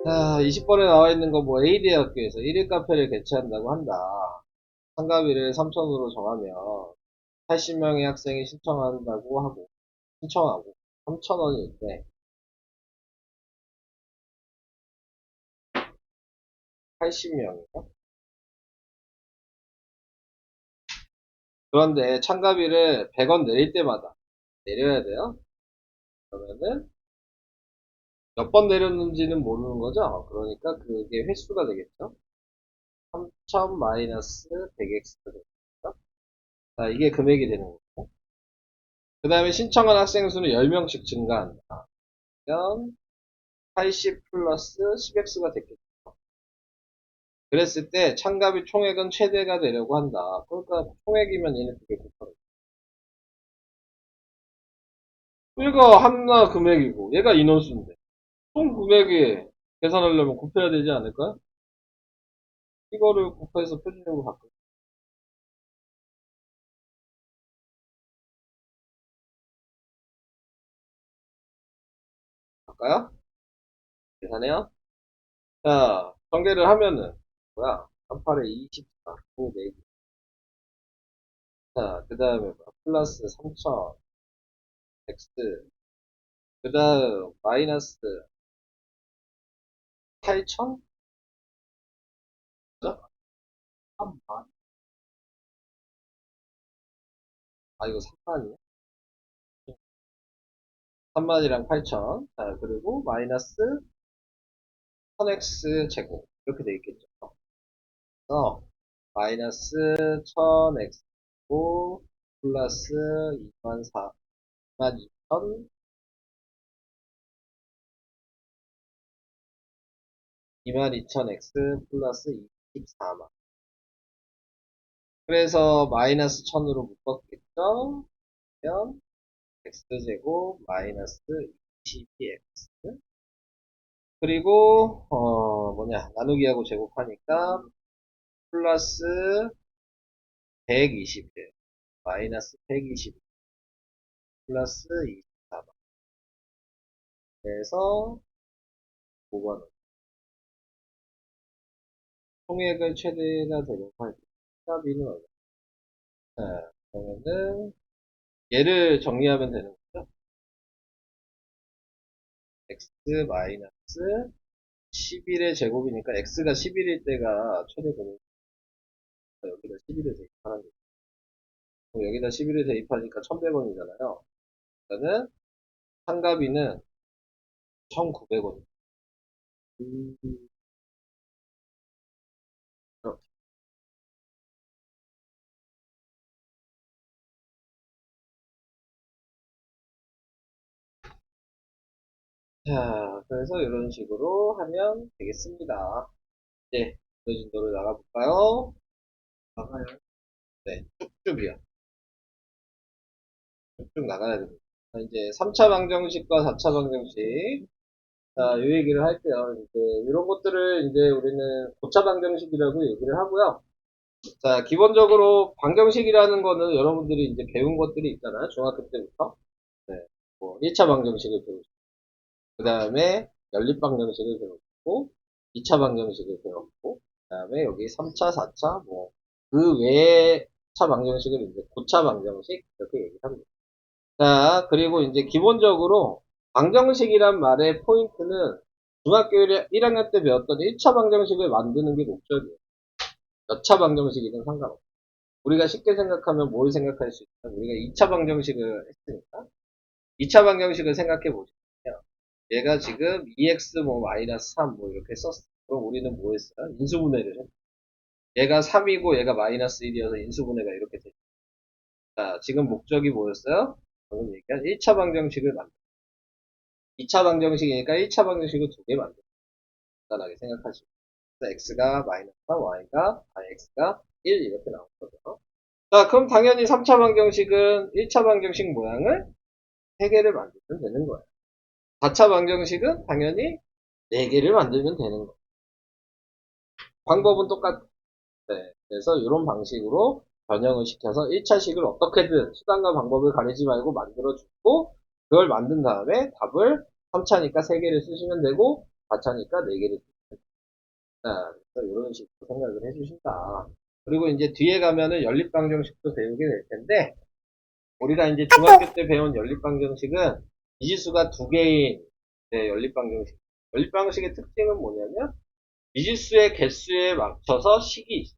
자, 20번에 나와 있는 거 뭐 A대학교에서 1일 카페를 개최한다고 한다. 참가비를 3,000으로 정하면 80명의 학생이 신청한다고 하고, 신청하고 3,000원일 때 80명이요. 그런데 참가비를 100원 내릴 때마다 내려야 돼요. 그러면은 몇 번 내렸는지는 모르는 거죠. 그러니까 그게 횟수가 되겠죠. 3,000 마이너스 100x가 되겠죠. 자, 이게 금액이 되는 거고. 그 다음에 신청한 학생 수는 10명씩 증가한다. 그러면 80 플러스 10x가 됐겠죠. 그랬을 때 참가비 총액은 최대가 되려고 한다. 그러니까 총액이면 얘는 두개 곱하는 거야. 얘가 한나 금액이고 얘가 인원수인데 총 금액이 계산하려면 곱해야 되지 않을까요? 이거를 곱해서 표준으로 바꿔요? 계산해요? 자, 전개를 하면은 뭐야? 38에 24, 4개. 자, 그 다음에 플러스 3000 x, 그 다음 마이너스 8000? 죠? 아, 이거 3만이야? 3만이랑 8천. 자, 그리고 마이너스 1000x 제곱. 이렇게 돼 있겠죠. 그래서 마이너스 1000x고 플러스 22,000, 22,000x 플러스 24만. 그래서 마이너스 1000으로 묶었겠죠? 그러면 x제곱 마이너스 22x. 그리고 나누기하고 제곱하니까 플러스 121 마이너스 120 플러스 24만. 그래서 5번은 총액을 최대가 되려고 할 때 합비는 얼마? 자, 그러면은 얘를 정리하면 되는 거죠. x 마이너스 11의 제곱이니까 x가 11일 때가 최대 금액. 여기다 11을 대입하는 거죠. 그럼 여기다 11을 대입하니까 1,100원이잖아요. 그러니까는 참가비는 1,900원. 자, 그래서 이런 식으로 하면 되겠습니다. 이제 진도를 나가볼까요? 나가요. 네, 쭉쭉이요. 쭉쭉 나가야 됩니다. 자, 이제 3차 방정식과 4차 방정식. 자, 이 얘기를 할게요. 이제 이런 것들을 이제 우리는 고차 방정식이라고 얘기를 하고요. 자, 기본적으로 방정식이라는 거는 여러분들이 이제 배운 것들이 있잖아요. 중학교 때부터. 네, 뭐 1차 방정식을 배우고, 그 다음에 연립 방정식을 배웠고, 2차 방정식을 배웠고, 그 다음에 여기 3차, 4차, 뭐, 그 외의 차 방정식을 이제 고차 방정식, 이렇게 얘기를 합니다. 자, 그리고 이제 기본적으로 방정식이란 말의 포인트는 중학교 1학년 때 배웠던 1차 방정식을 만드는 게 목적이에요. 몇 차 방정식이든 상관없어. 우리가 쉽게 생각하면 뭘 생각할 수 있다? 우리가 2차 방정식을 했으니까 2차 방정식을 생각해 보시면 얘가 지금 2x 뭐 마이너스 3 뭐 이렇게 썼어. 그럼 우리는 뭐 했어요? 인수분해를 했어. 얘가 3이고 얘가 마이너스 1이어서 인수분해가 이렇게 됐죠. 자, 지금 목적이 뭐였어요? 방금 얘기한 1차 방정식을 만들. 2차 방정식이니까 1차 방정식을 두 개 만들어. 간단하게 생각하시고. x가 마이너스 3, x가 1 이렇게 나온 거죠. 자, 그럼 당연히 3차 방정식은 1차 방정식 모양을 3개를 만들면 되는 거예요. 4차 방정식은 당연히 4개를 만들면 되는 거예요. 방법은 똑같아요. 네, 그래서 이런 방식으로 변형을 시켜서 1차식을 어떻게든 수단과 방법을 가리지 말고 만들어주고 그걸 만든 다음에 답을 3차니까 3개를 쓰시면 되고 4차니까 4개를. 자, 그래서 이런 식으로 생각을 해주신다. 그리고 이제 뒤에 가면은 연립방정식도 배우게 될 텐데, 우리가 이제 중학교 때 배운 연립방정식은 미지수가 2개인 연립방정식. 연립방정식의 특징은 뭐냐면, 미지수의 개수에 맞춰서 식이 있어.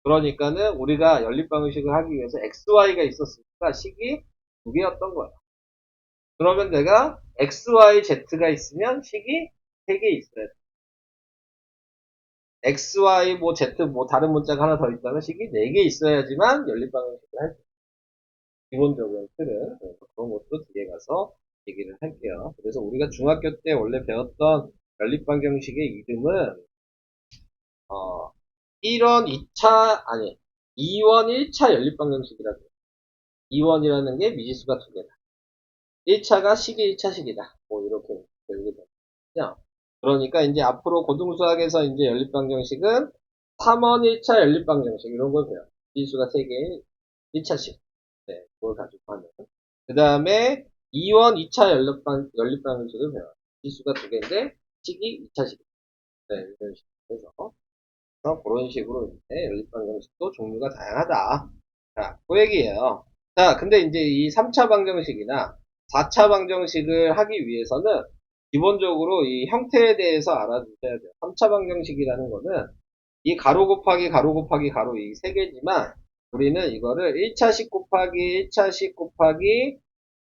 그러니까는 우리가 연립방정식을 하기 위해서 XY가 있었으니까 식이 2개였던 거야. 그러면 내가 XY, Z가 있으면 식이 3개 있어야 돼. XY, 뭐 Z, 뭐 다른 문자가 하나 더 있다면 식이 4개 있어야지만 연립방정식을 할 수 있어요. 기본적인 틀은. 그래서 그런 것도 뒤에 가서 얘기를 할게요. 그래서 우리가 중학교 때 원래 배웠던 연립방정식의 이름은 1원 2차, 아니 2원 1차 연립방정식이라고 해요. 2원이라는 게 미지수가 2개다. 1차가 식이 1차식이다. 뭐 이렇게 배우게 되거든요. 그러니까 이제 앞으로 고등수학에서 이제 연립방정식은 3원 1차 연립방정식 이런 걸 배워요. 미지수가 3개인 1차식. 네, 그걸 가지고 하는. 그 다음에 2원 2차 연립방정식을 배워요. 미지수가 2개인데 식이 2차식. 네, 이런 식으로 해서. 그런 식으로 이제 연립방정식도 종류가 다양하다. 자, 그 얘기예요. 자, 근데 이제 이 3차 방정식이나 4차 방정식을 하기 위해서는 기본적으로 이 형태에 대해서 알아두셔야 돼요. 3차 방정식이라는 거는 이 가로 곱하기 가로 곱하기 가로 이 세 개지만 우리는 이거를 1차식 곱하기 1차식 곱하기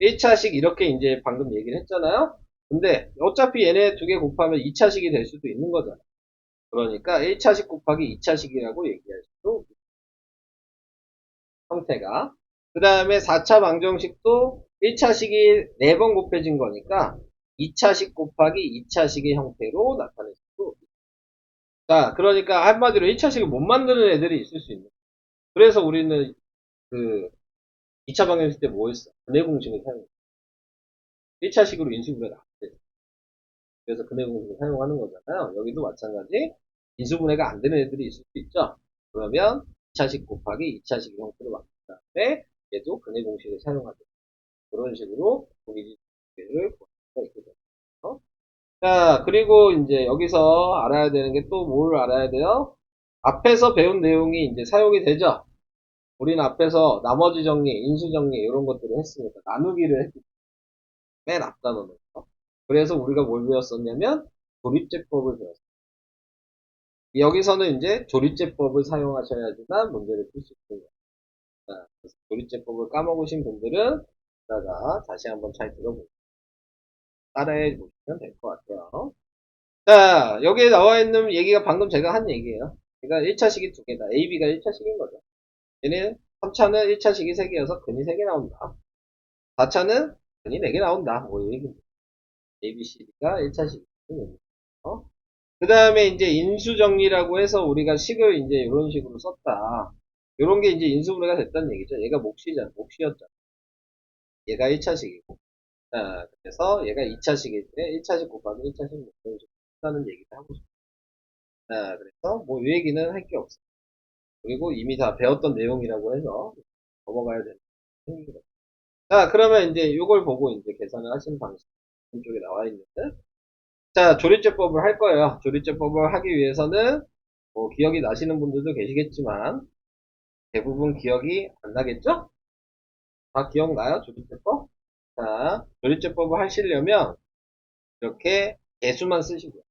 1차식 이렇게 이제 방금 얘기를 했잖아요. 근데 어차피 얘네 2개 곱하면 2차식이 될 수도 있는 거잖아요. 그러니까 1차식 곱하기 2차식이라고 얘기할 수도 있어요. 형태가. 그 다음에 4차 방정식도 1차식이 4번 곱해진 거니까 2차식 곱하기 2차식의 형태로 나타낼 수도 있어요. 자, 그러니까 한마디로 1차식을 못 만드는 애들이 있을 수 있는 거예요. 그래서 우리는 그 2차 방정식 때 뭐 했어? 근해 공식을 사용해. 1차식으로 인수분해가 안 돼. 그래서 근해 공식을 사용하는 거잖아요. 여기도 마찬가지 인수분해가 안 되는 애들이 있을 수 있죠. 그러면 2차식 곱하기 2차식 형태로 만든 다음에 얘도 근해 공식을 사용하죠. 그런 식으로 공식을 구할 수가 있게 됩니다. 자, 그리고 이제 여기서 알아야 되는 게 또 뭘 알아야 돼요? 앞에서 배운 내용이 이제 사용이 되죠? 우리는 앞에서 나머지 정리, 인수 정리 이런 것들을 했으니까 나누기를 했기 때문에 맨 앞 단어면서. 그래서 우리가 뭘 배웠었냐면 조립제법을 배웠어요. 여기서는 이제 조립제법을 사용하셔야지만 문제를 풀 수 있는 거예요. 자, 그래서 조립제법을 까먹으신 분들은 이따가 다시 한번 잘 들어보고 따라해 보시면 될 것 같아요. 자, 여기에 나와 있는 얘기가 방금 제가 한 얘기예요. 그러니까 1차식이 2개다. A, B가 1차식인 거죠. 얘는 3차는 1차식이 3개여서 근이 3개 나온다. 4차는 근이 4개 나온다. 뭐 이 얘기입니다. A, B, C, D가 1차식이거든요. 그 다음에 이제 인수정리라고 해서 우리가 식을 이제 이런 식으로 썼다. 이런 게 이제 인수분해가 됐다는 얘기죠. 얘가 몫이잖아. 몫이었잖아. 얘가 1차식이고. 자, 그래서 얘가 2차식일 때 1차식 곱하기 1차식 몫을 한다는 얘기를 하고 싶어요. 자, 그래서 뭐 이 얘기는 할 게 없어요. 그리고 이미 다 배웠던 내용이라고 해서 넘어가야 되는 생기거든요. 자, 그러면 이제 이걸 보고 이제 계산을 하시는 방식 이쪽에 나와 있는데, 자, 조립제법을 할 거예요. 조립제법을 하기 위해서는 뭐 기억이 나시는 분들도 계시겠지만 대부분 기억이 안 나겠죠? 다 기억나요? 조립제법? 자, 조립제법을 하시려면 이렇게 개수만 쓰시고요.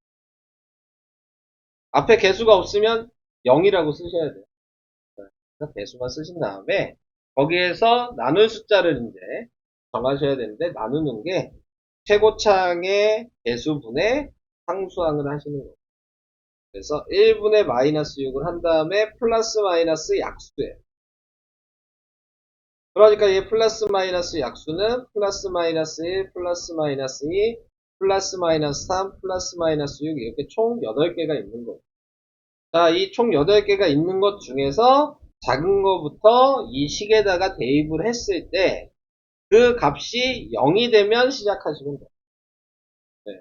앞에 개수가 없으면 0이라고 쓰셔야 돼요. 자, 개수만 쓰신 다음에 거기에서 나눌 숫자를 이제 정하셔야 되는데 나누는 게 최고창의 개수분의 상수항을 하시는 거예요. 그래서 1분의 마이너스 6을 한 다음에 플러스 마이너스 약수예요. 그러니까 이 플러스 마이너스 약수는 플러스 마이너스 1, 플러스 마이너스 2, 플러스 마이너스 3, 플러스 마이너스 6 이렇게 총 8개가 있는 거예요. 자, 이 총 8개가 있는 것 중에서 작은 거부터 이 식에다가 대입을 했을 때 그 값이 0이 되면 시작하시면 돼요. 네.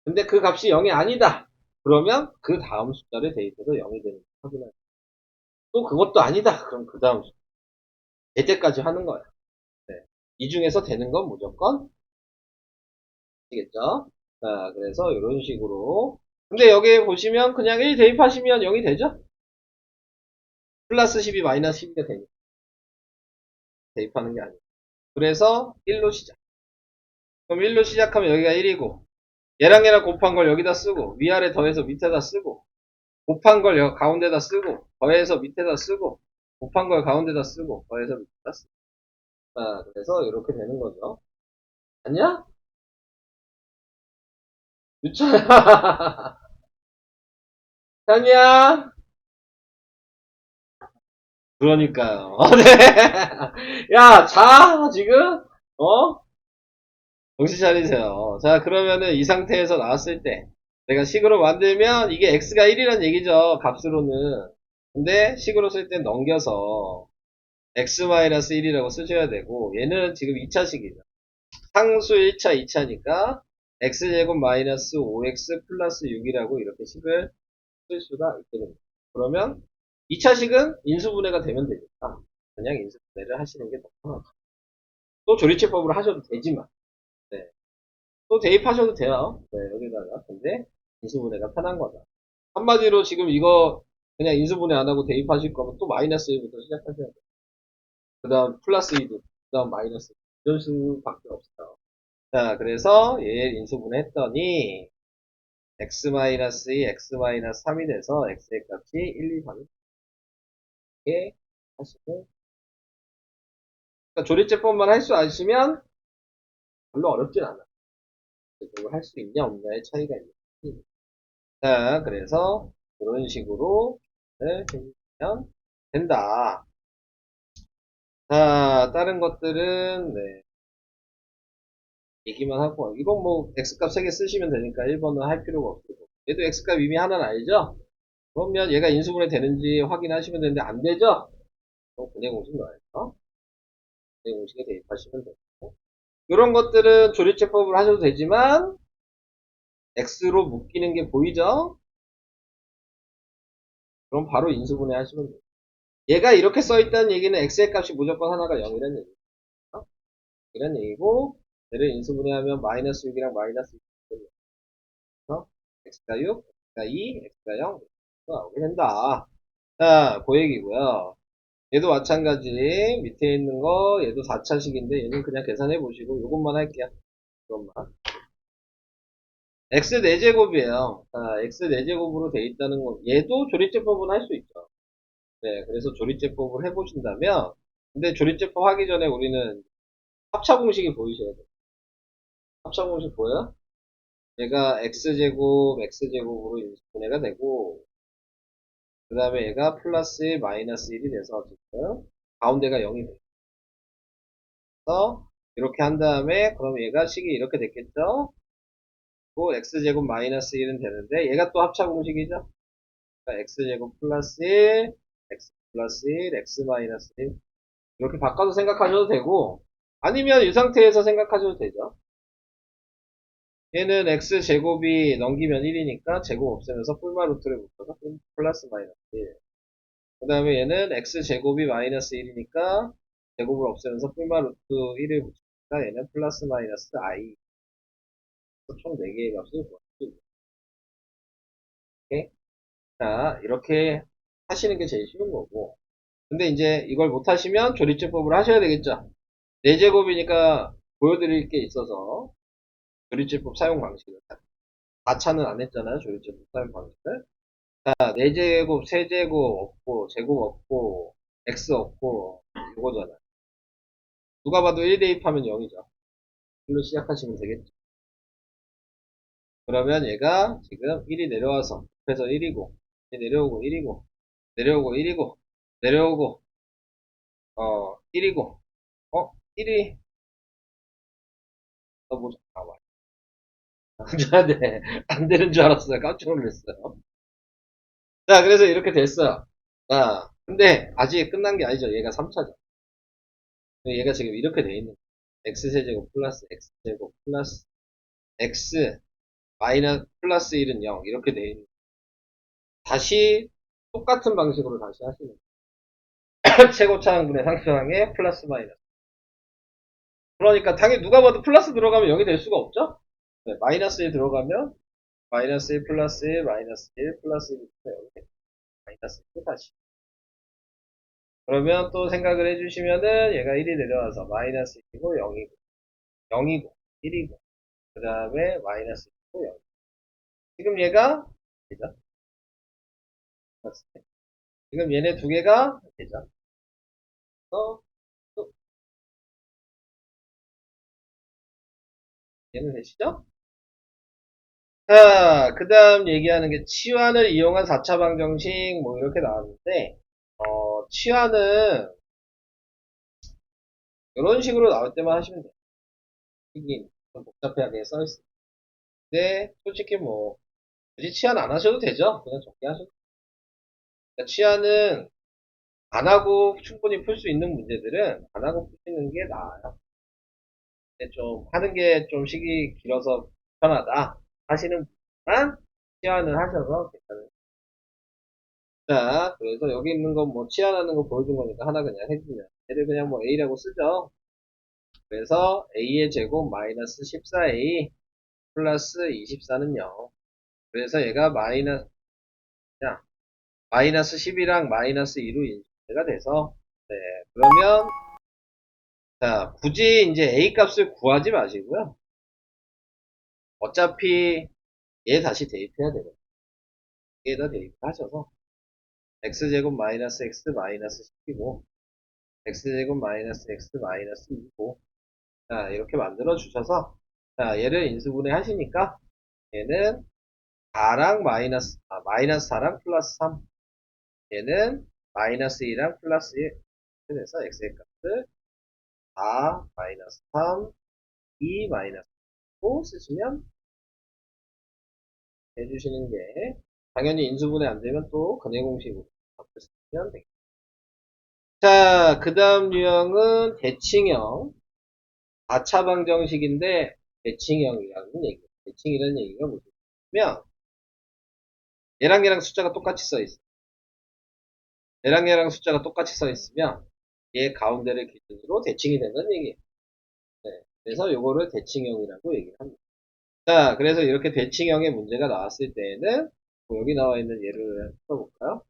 근데 그 값이 0이 아니다. 그러면 그 다음 숫자를 대입해서 0이 되는지 확인하세요. 또 그것도 아니다. 그럼 그 다음 숫자. 될 때까지 하는 거예요. 네. 이 중에서 되는 건 무조건, 아시겠죠? 자, 그래서 이런 식으로. 근데 여기 보시면 그냥 1 대입하시면 0이 되죠? 플러스 12 마이너스 12가 되니까 대입하는 게 아니에요. 그래서 1로 시작. 그럼 1로 시작하면 여기가 1이고 얘랑 곱한 걸 여기다 쓰고 위아래 더해서 밑에다 쓰고 곱한 걸 가운데다 쓰고 더해서 밑에다 쓰고 곱한 걸 가운데다 쓰고 더해서 밑에다 쓰고. 자, 그래서 이렇게 되는 거죠. 아니야? 유치야. 형이야? 그러니까요. 네. 야, 자, 지금? 어? 정신 차리세요. 자, 그러면은 이 상태에서 나왔을 때, 내가 식으로 만들면 이게 x가 1이란 얘기죠. 값으로는. 근데 식으로 쓸 때 넘겨서 x-1이라고 쓰셔야 되고, 얘는 지금 2차식이죠. 상수 1차, 2차니까 x제곱 마이너스 5x 플러스 6이라고 이렇게 식을 쓸 수가 있게 됩니다. 그러면 2차식은 인수분해가 되면 되니까 그냥 인수분해를 하시는 게 더 편하죠. 또 조리체법으로 하셔도 되지만, 네. 또 대입하셔도 돼요. 네, 여기다가. 근데 인수분해가 편한 거다. 한마디로 지금 이거 그냥 인수분해 안 하고 대입하실 거면 또 마이너스 1부터 시작하셔야 돼요. 그 다음 플러스 2도, 그 다음 마이너스 2. 이런 수밖에 없어요. 자, 그래서 얘 인수분해 했더니 x-2, x-3이 돼서 x의 값이 1, 2, 3이 게 하시고, 그러니까 조리제법만 할 수 아시면 별로 어렵진 않아요. 그걸 할 수 있냐 없냐의 차이가 있는 거지. 자, 그래서 이런 식으로 해주면 된다. 자, 다른 것들은 네, 얘기만 하고 이건 뭐 x값 3개 쓰시면 되니까 1번은 할 필요가 없고 얘도 x값 이미 하나는 알죠? 그러면 얘가 인수분해 되는지 확인하시면 되는데 안 되죠? 분해 공식 넣어요. 분해 공식에 대입하시면 되고 이런 것들은 조리제법을 하셔도 되지만 x로 묶이는 게 보이죠? 그럼 바로 인수분해 하시면 돼요. 얘가 이렇게 써있다는 얘기는 x의 값이 무조건 하나가 0이라는 얘기죠. 이런 얘기고 얘를 인수분해하면 마이너스 6이랑 마이너스 6이 되죠. x가 6, x가 2, x가 0 나오게 된다. 자, 그 얘기고요. 얘도 마찬가지 밑에 있는 거 얘도 4차식인데 얘는 그냥 계산해 보시고 이것만 할게요. 이것만. x 4제곱이에요. 자, x 4제곱으로 돼 있다는 건 얘도 조립제법은 할 수 있죠. 네, 그래서 조립제법을 해보신다면 근데 조립제법 하기 전에 우리는 합차 공식이 보이셔야 돼요. 합차 공식 보여요? 얘가 x제곱, x제곱으로 인수분해가 되고 그 다음에 얘가 플러스 1, 마이너스 1이 돼서 지금 가운데가 0이 돼서 이렇게 한 다음에 그럼 얘가 식이 이렇게 됐겠죠? 또 x제곱 마이너스 1은 되는데 얘가 또 합차 공식이죠? 그러니까 x제곱 플러스 1, x 플러스 1, x 마이너스 1 이렇게 바꿔서 생각하셔도 되고 아니면 이 상태에서 생각하셔도 되죠. 얘는 x제곱이 넘기면 1이니까 제곱 없애면서 뿔마루트를 묶어서 플러스 마이너스 1. 그 다음에 얘는 x제곱이 마이너스 1이니까 제곱을 없애면서 뿔마루트 1을 붙이니까 얘는 플러스 마이너스 i. 총 4개의 값을 구하시고. 오케이? 자, 이렇게 하시는 게 제일 쉬운 거고. 근데 이제 이걸 못하시면 조립제법을 하셔야 되겠죠. 4제곱이니까 보여드릴 게 있어서 조립제법 사용 방식을 4차는 안 했잖아요. 조립제법 사용 방식을. 자, 4제곱, 세제곱 없고 제곱 없고 x 없고 이거잖아요. 누가 봐도 1 대입하면 0이죠. 1로 시작하시면 되겠죠. 그러면 얘가 지금 1이 내려와서 옆에서 1이고 내려오고 1이고 내려오고 1이고 내려오고 1이고 1이 뭐 잠깐만 안 되는 줄 알았어요. 깜짝 놀랐어요. 자, 그래서 이렇게 됐어요. 자, 근데 아직 끝난 게 아니죠. 얘가 3차죠. 얘가 지금 이렇게 돼 있는 거예요. x세제곱 플러스 x제곱 플러스 x 마이너스 플러스 1은 0 이렇게 돼 있는 거예요. 다시 똑같은 방식으로 다시 하시는 거예요. 최고차항분의 상수항의 플러스 마이너스. 그러니까 당연히 누가 봐도 플러스 들어가면 0이 될 수가 없죠? 네, 마이너스 1 들어가면 마이너스 1 플러스 1 마이너스 1 플러스 1이 여기 마이너스 1 다시. 그러면 또 생각을 해주시면은 얘가 1이 내려와서 마이너스 1이고 0이고 0이고 1이고 그 다음에 마이너스 1이고 0. 지금 얘가 되죠? 지금 얘네 두 개가 되죠? 또 얘는 되시죠? 자, 그 다음 얘기하는 게 치환을 이용한 4차 방정식 뭐 이렇게 나왔는데 치환은 이런 식으로 나올 때만 하시면 돼요. 이게 좀 복잡하게 써있어요. 근데 솔직히 뭐 굳이 치환 안 하셔도 되죠. 그냥 적게 하셔도 돼요. 그러니까 치환은 안 하고 충분히 풀 수 있는 문제들은 안 하고 푸시는 게 나아요. 근데 좀 하는 게 좀 시기 길어서 불편하다 하시는 분만 치환을 하셔서 괜찮아요. 자, 그래서 여기 있는 건 뭐 치환하는 거 보여준 거니까 하나 그냥 해주면 얘를 그냥 뭐 A라고 쓰죠. 그래서 A의 제곱 마이너스 14A 플러스 24는 0. 그래서 얘가 마이너스 10이랑 마이너스 2로 인수가 돼서 네, 그러면 자, 굳이 이제 A 값을 구하지 마시고요. 어차피 얘 다시 대입해야 되거든요. 얘에다 대입하셔서 x제곱 마이너스 x 마이너스 10이고 x제곱 마이너스 x 마이너스 2고 자, 이렇게 만들어 주셔서 자, 얘를 인수분해 하시니까 얘는 4랑 마이너스 4랑 플러스 3 얘는 마이너스 2랑 플러스 1 그래서 x의 값을 4 마이너스 3 2 마이너스 5 쓰시면 해주시는 게 당연히 인수분해 안 되면 또 근해 공식으로 바꾸시면 되겠습니다. 자, 그 다음 유형은 대칭형 4차 방정식인데 대칭형이라는 얘기. 대칭이라는 얘기가 무엇이냐면 얘랑 숫자가 똑같이 써 있어. 얘랑 숫자가 똑같이 써 있으면 얘 가운데를 기준으로 대칭이 된다는 얘기예요. 네, 그래서 요거를 대칭형이라고 얘기를 합니다. 자, 그래서 이렇게 대칭형의 문제가 나왔을 때에는 뭐 여기 나와 있는 예를 풀어볼까요?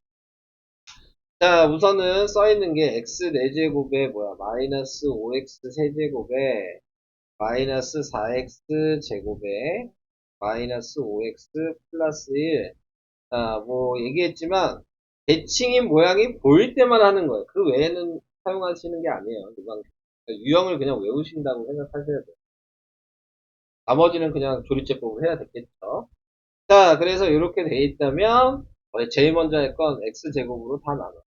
자, 우선은 써있는 게 x 4제곱에 마이너스 5x 세제곱에 마이너스 4x 제곱에 마이너스 5x 플러스 1. 자, 뭐 얘기했지만 대칭인 모양이 보일 때만 하는 거예요. 그 외에는 사용하시는 게 아니에요. 유형을 그냥 외우신다고 생각하셔야 돼요. 나머지는 그냥 조리제법을 해야 되겠죠. 자, 그래서 이렇게 돼 있다면 제일 먼저 할 건 x제곱으로 다 나눠.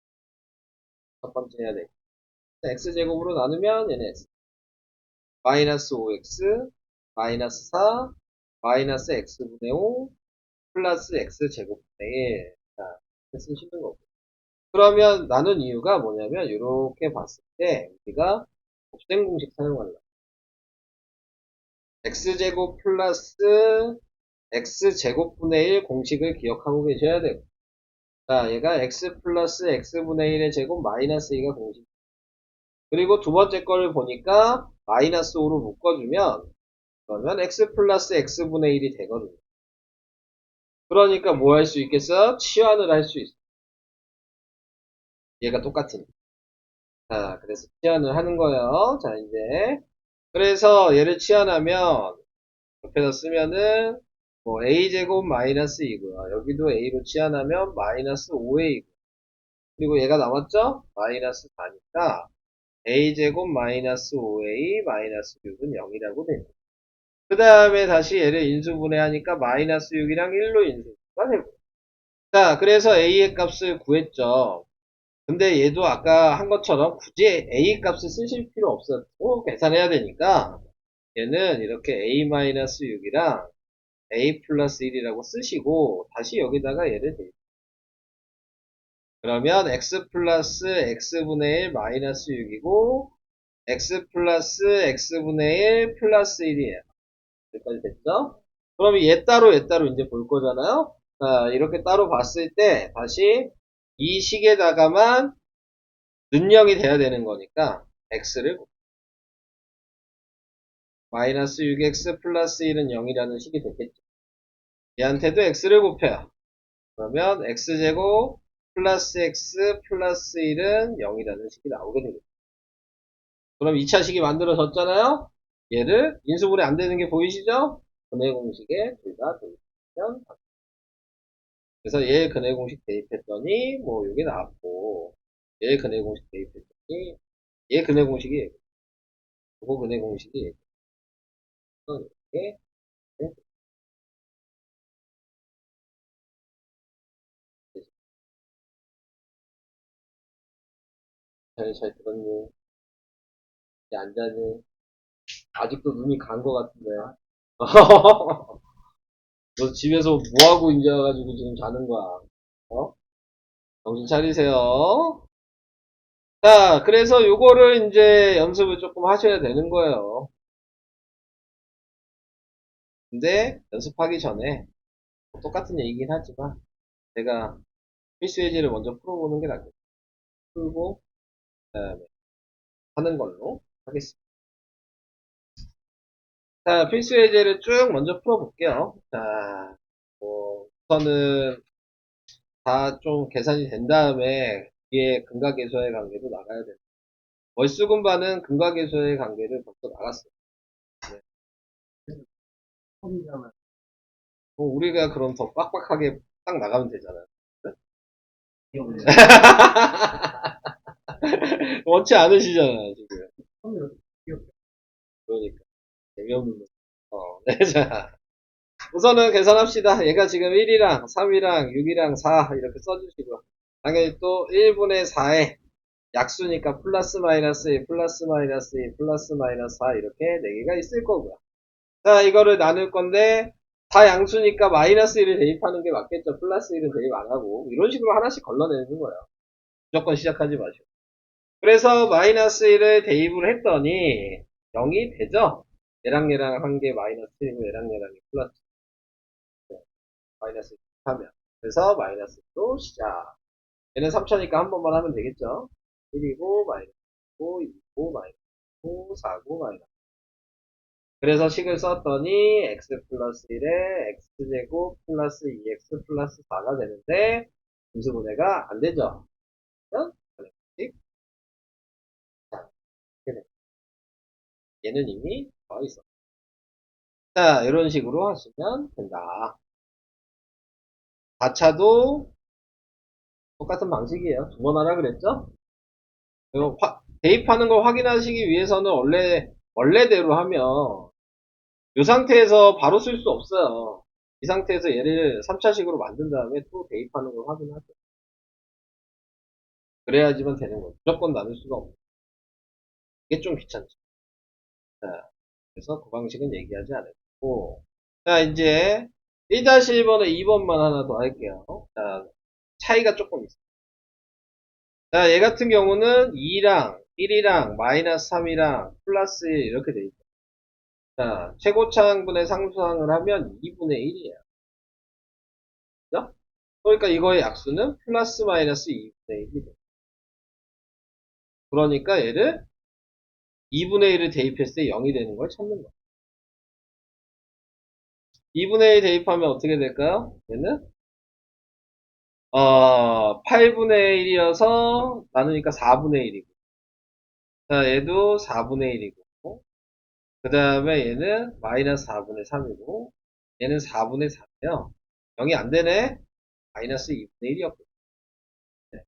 첫 번째 해야 돼. x제곱으로 나누면 얘는 x. 마이너스 5x, 마이너스 4, 마이너스 x분의 5, 플러스 x제곱분의 1. 자, 이렇게 쓰시는 거고. 그러면 나눈 이유가 뭐냐면, 이렇게 봤을 때, 우리가 곱셈 공식 사용할라. x제곱 플러스 x제곱분의 1 공식을 기억하고 계셔야 되고. 자, 얘가 x 플러스 x분의 1의 제곱 마이너스 2가 공식. 그리고 두 번째 거를 보니까 마이너스 5로 묶어주면 그러면 x 플러스 x분의 1이 되거든요. 그러니까 뭐 할 수 있겠어? 치환을 할 수 있어. 얘가 똑같으니까. 자, 그래서 치환을 하는 거예요. 자, 이제 그래서 얘를 치환하면 옆에다 쓰면은 뭐 a제곱 마이너스 2고요. 여기도 a로 치환하면 마이너스 5a고 그리고 얘가 남았죠? 마이너스 4니까 a제곱 마이너스 5a 마이너스 6은 0이라고 됩니다. 그 다음에 다시 얘를 인수분해하니까 마이너스 6이랑 1로 인수가 되고 자, 그래서 a의 값을 구했죠. 근데 얘도 아까 한 것처럼 굳이 a 값을 쓰실 필요 없었고 계산해야 되니까 얘는 이렇게 a-6이랑 a 플러스 1이라고 쓰시고 다시 여기다가 얘를 대입. 그러면 x 플러스 x분의 1 마이너스 6이고 x 플러스 x분의 1 플러스 1이에요. 여기까지 됐죠? 그럼 얘 따로 이제 볼 거잖아요? 자, 이렇게 따로 봤을 때 다시 이 식에다가만 는영이 돼야 되는 거니까 x를 마이너스 6x 플러스 1은 0이라는 식이 됐겠죠. 얘한테도 x를 곱해요. 그러면 x제곱 플러스 x 플러스 1은 0이라는 식이 나오게 되겠죠. 그럼 2차 식이 만들어졌잖아요. 얘를 인수분해 안 되는 게 보이시죠? 근해 공식에 둘 다 대입하면 그래서 얘 근해 공식 대입했더니 뭐 이게 나왔고 얘 근해 공식 대입했더니 얘 근해 공식이 요거 근해 공식이 이렇게 잘 들었니? 이제 안 자니? 아직도 눈이 간 거 같은데. 너 집에서 뭐하고 이제 와가지고 지금 자는 거야? 어? 정신 차리세요. 자, 그래서 요거를 이제 연습을 조금 하셔야 되는 거예요. 근데 연습하기 전에 똑같은 얘기긴 하지만 제가 필수 예제를 먼저 풀어보는 게 낫겠죠. 풀고 그다음에 하는 걸로 하겠습니다. 자, 필수 예제를 쭉 먼저 풀어볼게요. 자, 우선은 다 좀 계산이 된 다음에 뒤에 근각계수의 관계도 나가야 돼요. 월수금반은 근각계수의 관계를 벌써 나갔어요. 네. 우리가 그럼 더 빡빡하게 딱 나가면 되잖아요. 원치 않으시잖아요, 지금. 그러니까. 재미없는 거. 네, 자. 우선은 계산합시다. 얘가 지금 1이랑 3이랑 6이랑 4 이렇게 써주시고. 당연히 또 1분의 4에 약수니까 플러스 마이너스 2, 플러스 마이너스 2, 플러스 마이너스 4 이렇게 4개가 있을 거고요. 자, 이거를 나눌 건데 다 양수니까 마이너스 1을 대입하는 게 맞겠죠. 플러스 1은 대입 안 하고. 이런 식으로 하나씩 걸러내는 거예요. 무조건 시작하지 마시고. 그래서 마이너스 1을 대입을 했더니 0이 되죠? 얘랑 한 개 마이너스 1이고 얘랑 플러스 마이너스 1 하면 그래서 마이너스로 시작. 얘는 3차니까 한 번만 하면 되겠죠? 1이고 마이너스 9, 2고 마이너스 9, 4고 마이너스. 그래서 식을 썼더니 x 플러스 1에 x제곱 플러스 2x 플러스 4가 되는데 분수분해가 안 되죠? 그러면 자, 얘는 이미 나와 있어. 자, 이런 식으로 하시면 된다. 4차도 똑같은 방식이에요. 두 번 하라 그랬죠? 그리고 대입하는 걸 확인하시기 위해서는 원래대로 하면 이 상태에서 바로 쓸 수 없어요. 이 상태에서 얘를 3차식으로 만든 다음에 또 대입하는 걸 확인하죠. 그래야지만 되는 거죠. 무조건 나눌 수가 없고. 이게 좀 귀찮죠. 자, 그래서 그 방식은 얘기하지 않았고. 자, 이제 1-1번에 2번만 하나 더 할게요. 자, 차이가 조금 있어요. 자, 얘 같은 경우는 2랑 1이랑 마이너스 3이랑 플러스 1 이렇게 돼 있죠. 자, 최고차항분의 상수항을 하면 2분의 1이에요. 그죠? 그러니까 이거의 약수는 플러스 마이너스 2분의 1이 돼요. 그러니까 얘를 2분의 1을 대입했을 때 0이 되는 걸 찾는 거예요. 2분의 1 대입하면 어떻게 될까요? 얘는 8분의 1이어서 나누니까 4분의 1이고 자 얘도 4분의 1이고 그 다음에 얘는 마이너스 4분의 3이고 얘는 4분의 4네요. 0이 안 되네. 마이너스 2분의 1이었거든요. 네.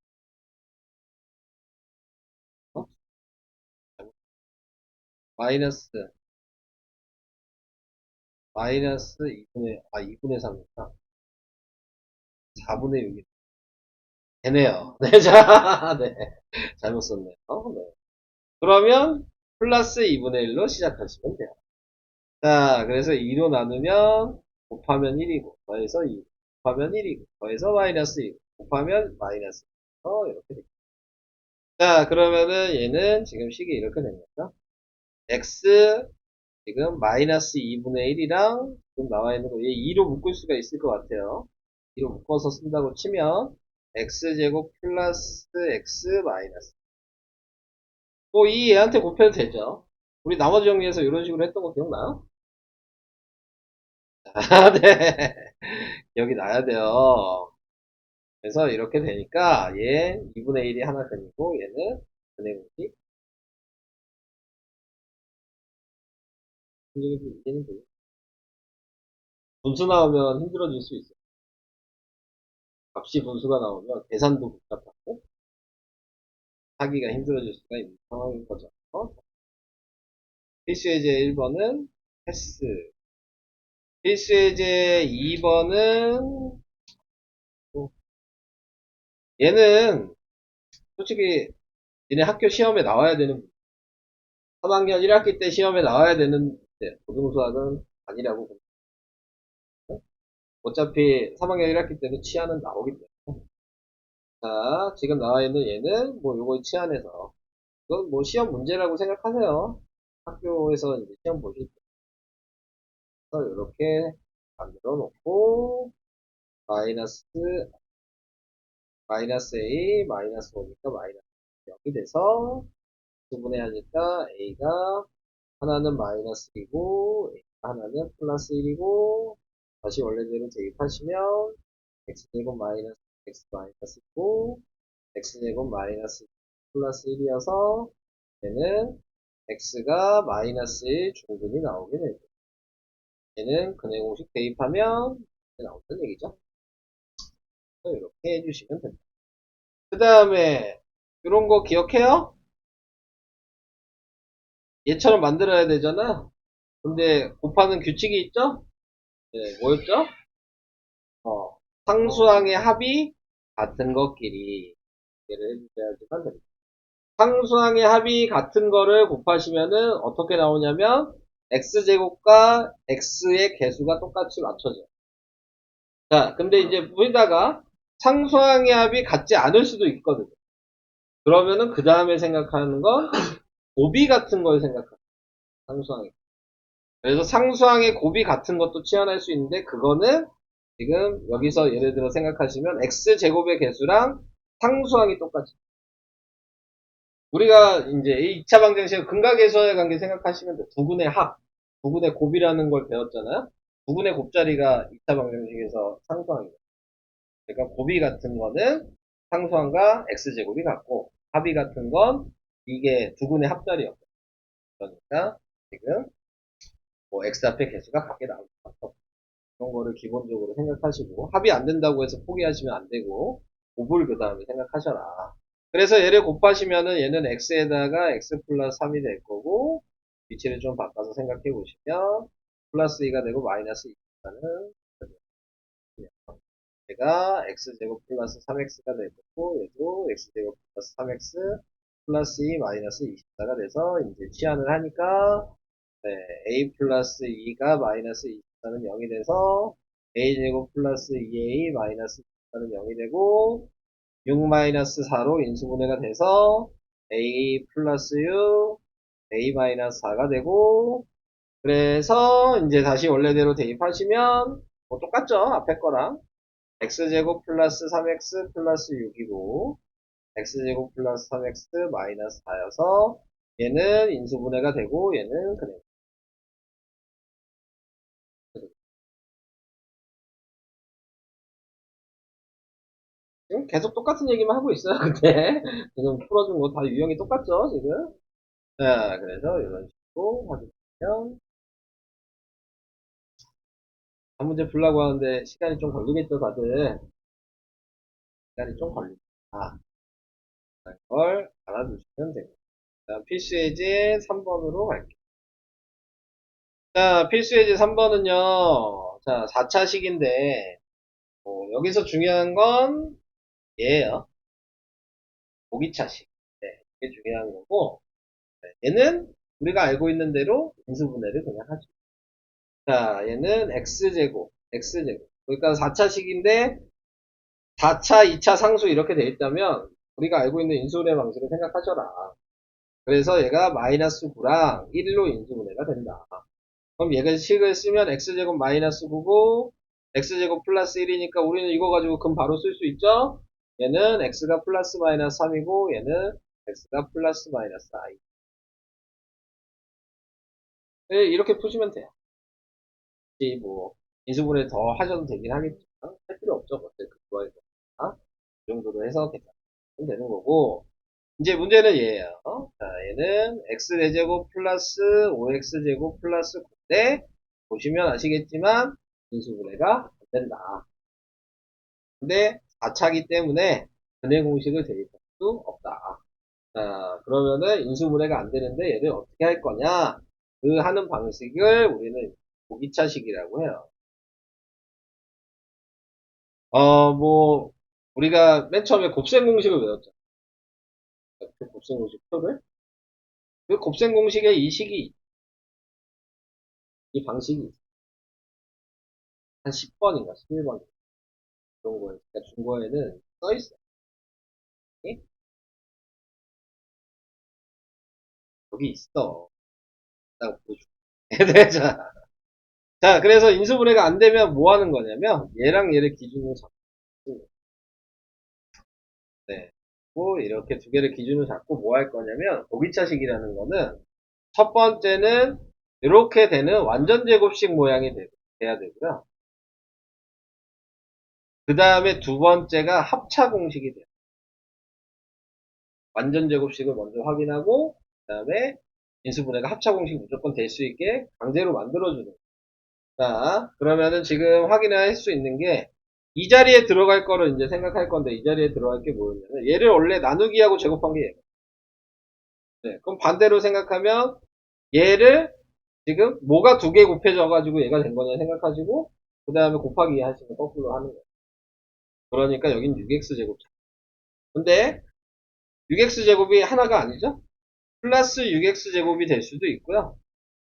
마이너스 2분의 3이니까 4분의 6이 되네요. 네, 자, 네. 잘못 썼네요. 네. 그러면 플러스 2분의 1로 시작하시면 돼요. 자, 그래서 2로 나누면 곱하면 1이고 더해서 2 곱하면 1이고 더해서 마이너스 2 곱하면 마이너스 2 이렇게 됩니다. 자, 그러면은 얘는 지금 식이 이렇게 된 거죠. x 지금 마이너스 2분의 1이랑 지금 나와 있는 거 얘 2로 묶을 수가 있을 것 같아요. 2로 묶어서 쓴다고 치면 x제곱 플러스 x 마이너스 뭐 이 얘한테 곱해도 되죠. 우리 나머지 정리해서 이런 식으로 했던 거 기억나요? 아, 네. 기억이 나야 돼요. 그래서 이렇게 되니까 얘 2분의 1이 하나 되고 얘는 근해공식 얘는 분수 나오면 힘들어질 수 있어요. 값이 분수가 나오면 계산도 복잡하고 하기가 힘들어질 수가 있는 상황인 거죠. 필수 예제 1번은 패스. 필수 예제 2번은 얘는 솔직히 얘네 학교 시험에 나와야 되는 3학년 1학기 때 시험에 나와야 되는 고등수학은 아니라고 봅니다. 어차피 3학년 1학기 때도 치안은 나오기 때문에. 자, 지금 나와 있는 얘는 뭐 요거 치안해서 이건 뭐 시험 문제라고 생각하세요. 학교에서 이제 시험 보실 때 이렇게 만들어 놓고 마이너스 A 마이너스 5니까 마이너스 0이 돼서 구분해하니까 A가 하나는 마이너스 1이고 하나는 플러스 1이고 다시 원래대로 대입하시면 x제곱 마이너스 x 마이너스 2고 x제곱 마이너스 플러스 1이어서 얘는 x가 마이너스 1 중근이 나오게 되죠. 얘는 근해 공식 대입하면 나오는 얘기죠. 이렇게 해주시면 됩니다. 그 다음에 이런 거 기억해요? 얘처럼 만들어야 되잖아. 근데 곱하는 규칙이 있죠? 네, 뭐였죠? 상수항의 합이 같은 것끼리 얘를 해주셔야지만 됩니다. 상수항의 합이 같은 거를 곱하시면은 어떻게 나오냐면 x제곱과 x의 개수가 똑같이 맞춰져요. 자, 근데 이제 여기다가 상수항의 합이 같지 않을 수도 있거든요. 그러면은 그 다음에 생각하는 건 곱이 같은 걸 생각합니다. 상수항이. 그래서 상수항의 곱이 같은 것도 치환할 수 있는데 그거는 지금 여기서 예를 들어 생각하시면 x제곱의 개수랑 상수항이 똑같이. 우리가 이제 2차 방정식 근각에서의 관계 생각하시면 돼. 두근의 합, 두근의 곱이라는 걸 배웠잖아요. 두근의 곱자리가 2차 방정식에서 상수항이에요. 그러니까 곱이 같은 거는 상수항과 x제곱이 같고 합이 같은 건 이게 두근의 합자리였고 그러니까 지금 뭐 x 앞에 개수가 같게 나올 것 같고 그런 거를 기본적으로 생각하시고 합이 안 된다고 해서 포기하시면 안 되고 곱을 그 다음에 생각하셔라. 그래서 얘를 곱하시면은 얘는 x에다가 x 플러스 3이 될 거고 위치를 좀 바꿔서 생각해 보시면 플러스 2가 되고 마이너스 2가는 얘가 x제곱 플러스 3x가 될 거고 얘도 x제곱 플러스 3x 플러스 2 마이너스 24가 돼서 이제 치환을 하니까 네, a 플러스 2가 마이너스 24는 0이 돼서 a제곱 플러스 2a 마이너스 24는 0이 되고 6 마이너스 4로 인수분해가 돼서 a 플러스 6 a 마이너스 4가 되고 그래서 이제 다시 원래대로 대입하시면 뭐 똑같죠 앞에 거랑 x제곱 플러스 3x 플러스 6이고 x제곱 플러스 3x 마이너스 4여서 얘는 인수분해가 되고 얘는 그래 지금 계속 똑같은 얘기만 하고 있어요 근데 지금 풀어준 거 다 유형이 똑같죠 지금 자 그래서 이런 식으로 확인하면 한 문제 풀라고 하는데 시간이 좀 걸리겠죠 다들 시간이 좀 걸립니다 그걸 알아두시면 됩니다 자, 필수 예제 3번으로 갈게요. 자, 필수 예제 3번은요, 자, 4차식인데, 여기서 중요한 건 얘예요. 보기차식. 네, 이게 중요한 거고, 네, 얘는 우리가 알고 있는 대로 인수분해를 그냥 하죠. 자, 얘는 x제곱. 그러니까 4차식인데, 4차, 2차 상수 이렇게 돼 있다면, 우리가 알고 있는 인수분해 방식을 생각하셔라. 그래서 얘가 마이너스 9랑 1로 인수분해가 된다. 그럼 얘가 식을 쓰면 x제곱 마이너스 9고 x제곱 플러스 1이니까 우리는 이거 가지고 금 바로 쓸 수 있죠? 얘는 x가 플러스 마이너스 3이고 얘는 x가 플러스 마이너스 i. 네, 이렇게 푸시면 돼요. 혹시 뭐 인수분해 더 하셔도 되긴 하겠지만 할 필요 없죠. 어차피 그거에 대해서 이 정도로 해서 되면 되는 거고 이제 문제는 얘예요. 자, 얘는 x제곱 플러스 5x제곱 플러스 9인데 보시면 아시겠지만 인수분해가 안 된다. 근데 4차기 때문에 근해 공식을 대입할 수 없다. 자, 그러면은 인수분해가 안 되는데 얘를 어떻게 할 거냐? 그 하는 방식을 우리는 보기차식이라고 해요. 뭐 우리가 맨 처음에 곱셈 공식을 외웠죠. 그 곱셈 공식 표를 그 곱셈 공식의 이 식이 이 방식이 한 10번인가 11번 그런 거에 그러니까 중거에는 써 있어. 요 여기 있어. 딱 보여줄게. 네, 자, 자, 그래서 인수분해가 안 되면 뭐 하는 거냐면 얘랑 얘를 기준으로 잡고 네. 뭐 이렇게 두 개를 기준으로 잡고 뭐 할 거냐면 고기차식이라는 거는 첫 번째는 이렇게 되는 완전 제곱식 모양이 돼야 되고요. 그 다음에 두 번째가 합차 공식이 돼요. 완전 제곱식을 먼저 확인하고 그 다음에 인수분해가 합차 공식이 무조건 될 수 있게 강제로 만들어주는 거예요. 자, 그러면은 지금 확인할 수 있는 게 이 자리에 들어갈 거를 이제 생각할 건데 이 자리에 들어갈 게 뭐였냐면 얘를 원래 나누기하고 제곱한 게 얘예요. 네, 그럼 반대로 생각하면 얘를 지금 뭐가 두 개 곱해져가지고 얘가 된 거냐 생각하시고 그 다음에 곱하기 하시면 거꾸로 하는 거예요. 그러니까 여긴 6x제곱. 근데 6x제곱이 하나가 아니죠? 플러스 6x제곱이 될 수도 있고요.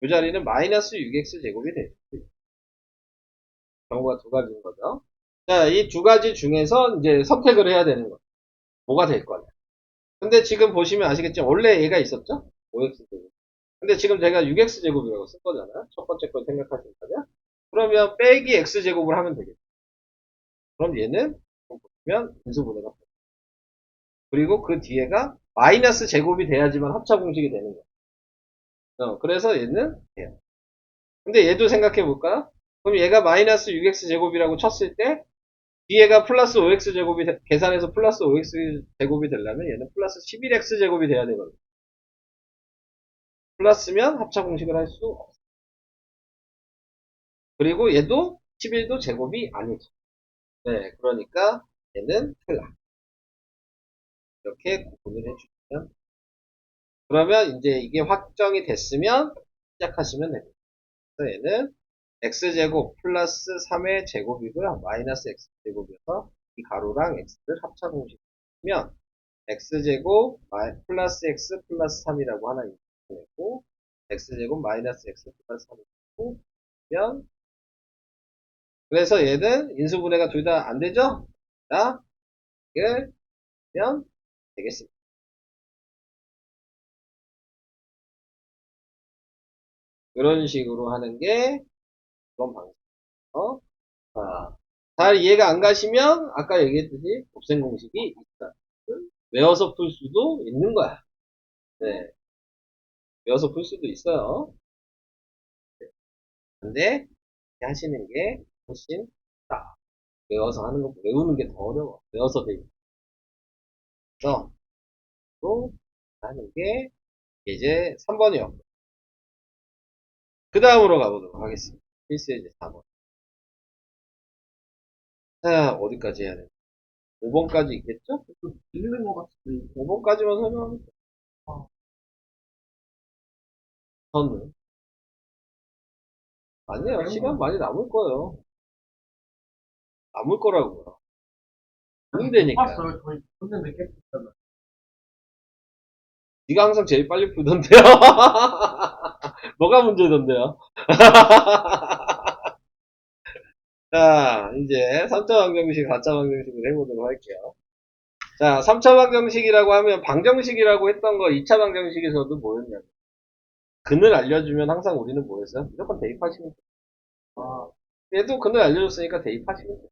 이 자리는 마이너스 6x제곱이 될 수도 있어요. 경우가 두 가지인 거죠. 자, 이 두 가지 중에서 이제 선택을 해야 되는 거예요. 뭐가 될 거냐. 근데 지금 보시면 아시겠지만 원래 얘가 있었죠? 5x제곱. 근데 지금 제가 6x제곱이라고 쓴 거잖아요. 첫 번째 걸 생각하시면 거죠. 그러면 빼기 x제곱을 하면 되겠죠. 그럼 얘는 보면 인수분해가 돼요. 그리고 그 뒤에가 마이너스 제곱이 돼야지만 합차 공식이 되는 거예요. 그래서 얘는 돼요. 근데 얘도 생각해 볼까요? 그럼 얘가 마이너스 6x 제곱이라고 쳤을 때 뒤에가 플러스 5x 제곱이 계산해서 플러스 5x 제곱이 되려면 얘는 플러스 11x 제곱이 돼야 되거든요. 플러스면 합차 공식을 할 수 없어요. 그리고 얘도 11도 제곱이 아니죠. 네, 그러니까 얘는 탈락. 이렇게 구분을 해주시면 그러면 이제 이게 확정이 됐으면 시작하시면 됩니다. 그래서 얘는 x제곱 플러스 3의 제곱이고요. 마이너스 x제곱이어서 이 가로랑 x를 합차 공식이면 x제곱 플러스 x 플러스 3이라고 하나 있고 x제곱 마이너스 x 플러스 3이고 면 그래서 얘는 인수분해가 둘 다 안 되죠? 자, 이게 면 되겠습니다. 이런 식으로 하는 게 이번 방식이에요. 잘 이해가 안 가시면 아까 얘기했듯이 곱셈 공식이 있다. 외워서 풀 수도 있는 거야. 네, 외워서 풀 수도 있어요. 근데 하시는 게 훨씬 나. 외워서 하는 거 외우는 게 더 어려워. 외워서 되니까. 그래서 또 하는 게 이제 3번이요. 그 다음으로 가보도록 하겠습니다. 필수 예제 4번. 자, 어디까지 해야 돼? 5번까지 있겠죠? 들리는 것 같은데. 5번까지만 설명하면 돼. 저는 아니에요. 시간 많이 남을 거예요. 남을 거라고요. 힘드니까. 봤어요. 거의 근데 늦게 했잖아. 네가 항상 제일 빨리 풀던데요. 뭐가 문제던데요? 자, 이제 3차 방정식, 4차 방정식을 해보도록 할게요. 자, 3차 방정식이라고 하면 방정식이라고 했던 거 2차 방정식에서도 뭐였냐면 근을 알려주면 항상 우리는 뭐였어요? 무조건 대입하시면 돼요. 얘도 근을 알려줬으니까 대입하시면 돼요.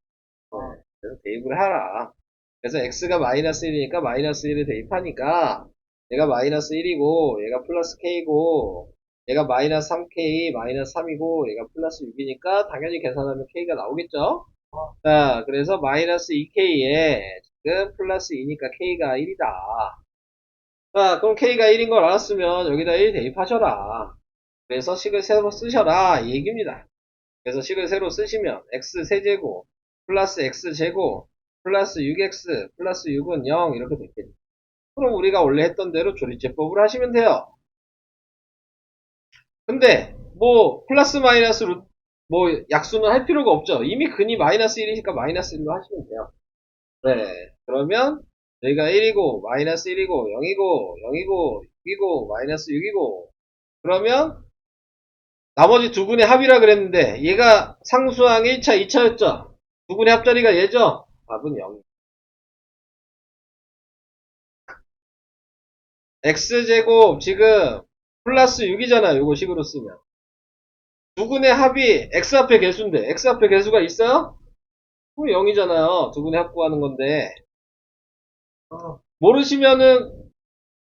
그래서 대입을 하라. 그래서 x가 마이너스 1이니까 마이너스 1을 대입하니까 얘가 마이너스 1이고 얘가 플러스 k고 얘가 마이너스 3k 마이너스 3이고 얘가 플러스 6이니까 당연히 계산하면 k가 나오겠죠? 자, 그래서 마이너스 2k에 지금 플러스 2니까 k가 1이다. 자, 그럼 k가 1인 걸 알았으면 여기다 1 대입하셔라. 그래서 식을 새로 쓰셔라 이 얘기입니다. 그래서 식을 새로 쓰시면 x 세제곱 플러스 x 제곱 플러스 6x 플러스 6은 0 이렇게 됐겠죠. 그럼 우리가 원래 했던 대로 조리제법을 하시면 돼요. 근데 뭐 플러스 마이너스 뭐 약수는 할 필요가 없죠. 이미 근이 마이너스 1이니까 마이너스 1로 하시면 돼요. 네. 그러면 여기가 1이고 마이너스 1이고 0이고 0이고 6이고 마이너스 6이고 그러면 나머지 두 분의 합이라 그랬는데 얘가 상수항 1차 2차였죠. 두 분의 합자리가 얘죠. 답은 0. x제곱 지금 플러스 6이잖아요. 요거 식으로 쓰면 두 분의 합이 x 앞에 개수인데 x 앞에 개수가 있어요? 그럼 0이잖아요. 두 분의 합 구하는 건데 모르시면은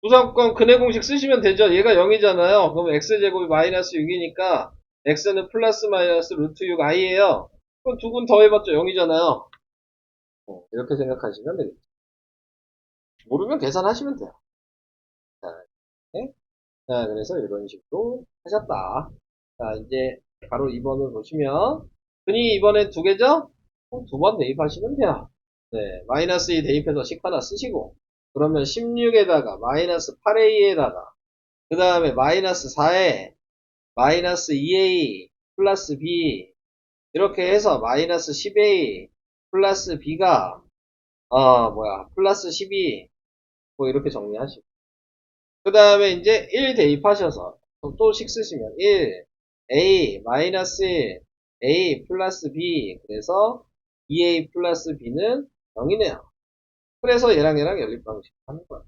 무조건 근해 공식 쓰시면 되죠. 얘가 0이잖아요. 그럼 x제곱이 마이너스 6이니까 x는 플러스 마이너스 루트 6i예요. 그럼 두 분 더해봤자 0이잖아요. 이렇게 생각하시면 되겠죠. 모르면 계산하시면 돼요. 자, 네? 자, 그래서 이런 식으로 하셨다. 자, 이제 바로 2번을 보시면 근이 이번에 두 개죠? 두 번 대입하시면 돼요. 네, 마이너스 2 대입해서 식 하나 쓰시고 그러면 16에다가 마이너스 8a에다가 그 다음에 마이너스 4에 마이너스 2a 플러스 b 이렇게 해서 마이너스 10a 플러스 b가 플러스 12 뭐 이렇게 정리하시고 그 다음에 이제 1 대입하셔서 또 식 쓰시면 1 a 마이너스 1 a 플러스 b 그래서 2a 플러스 b는 0이네요. 그래서 얘랑 연립방식 하는 거예요.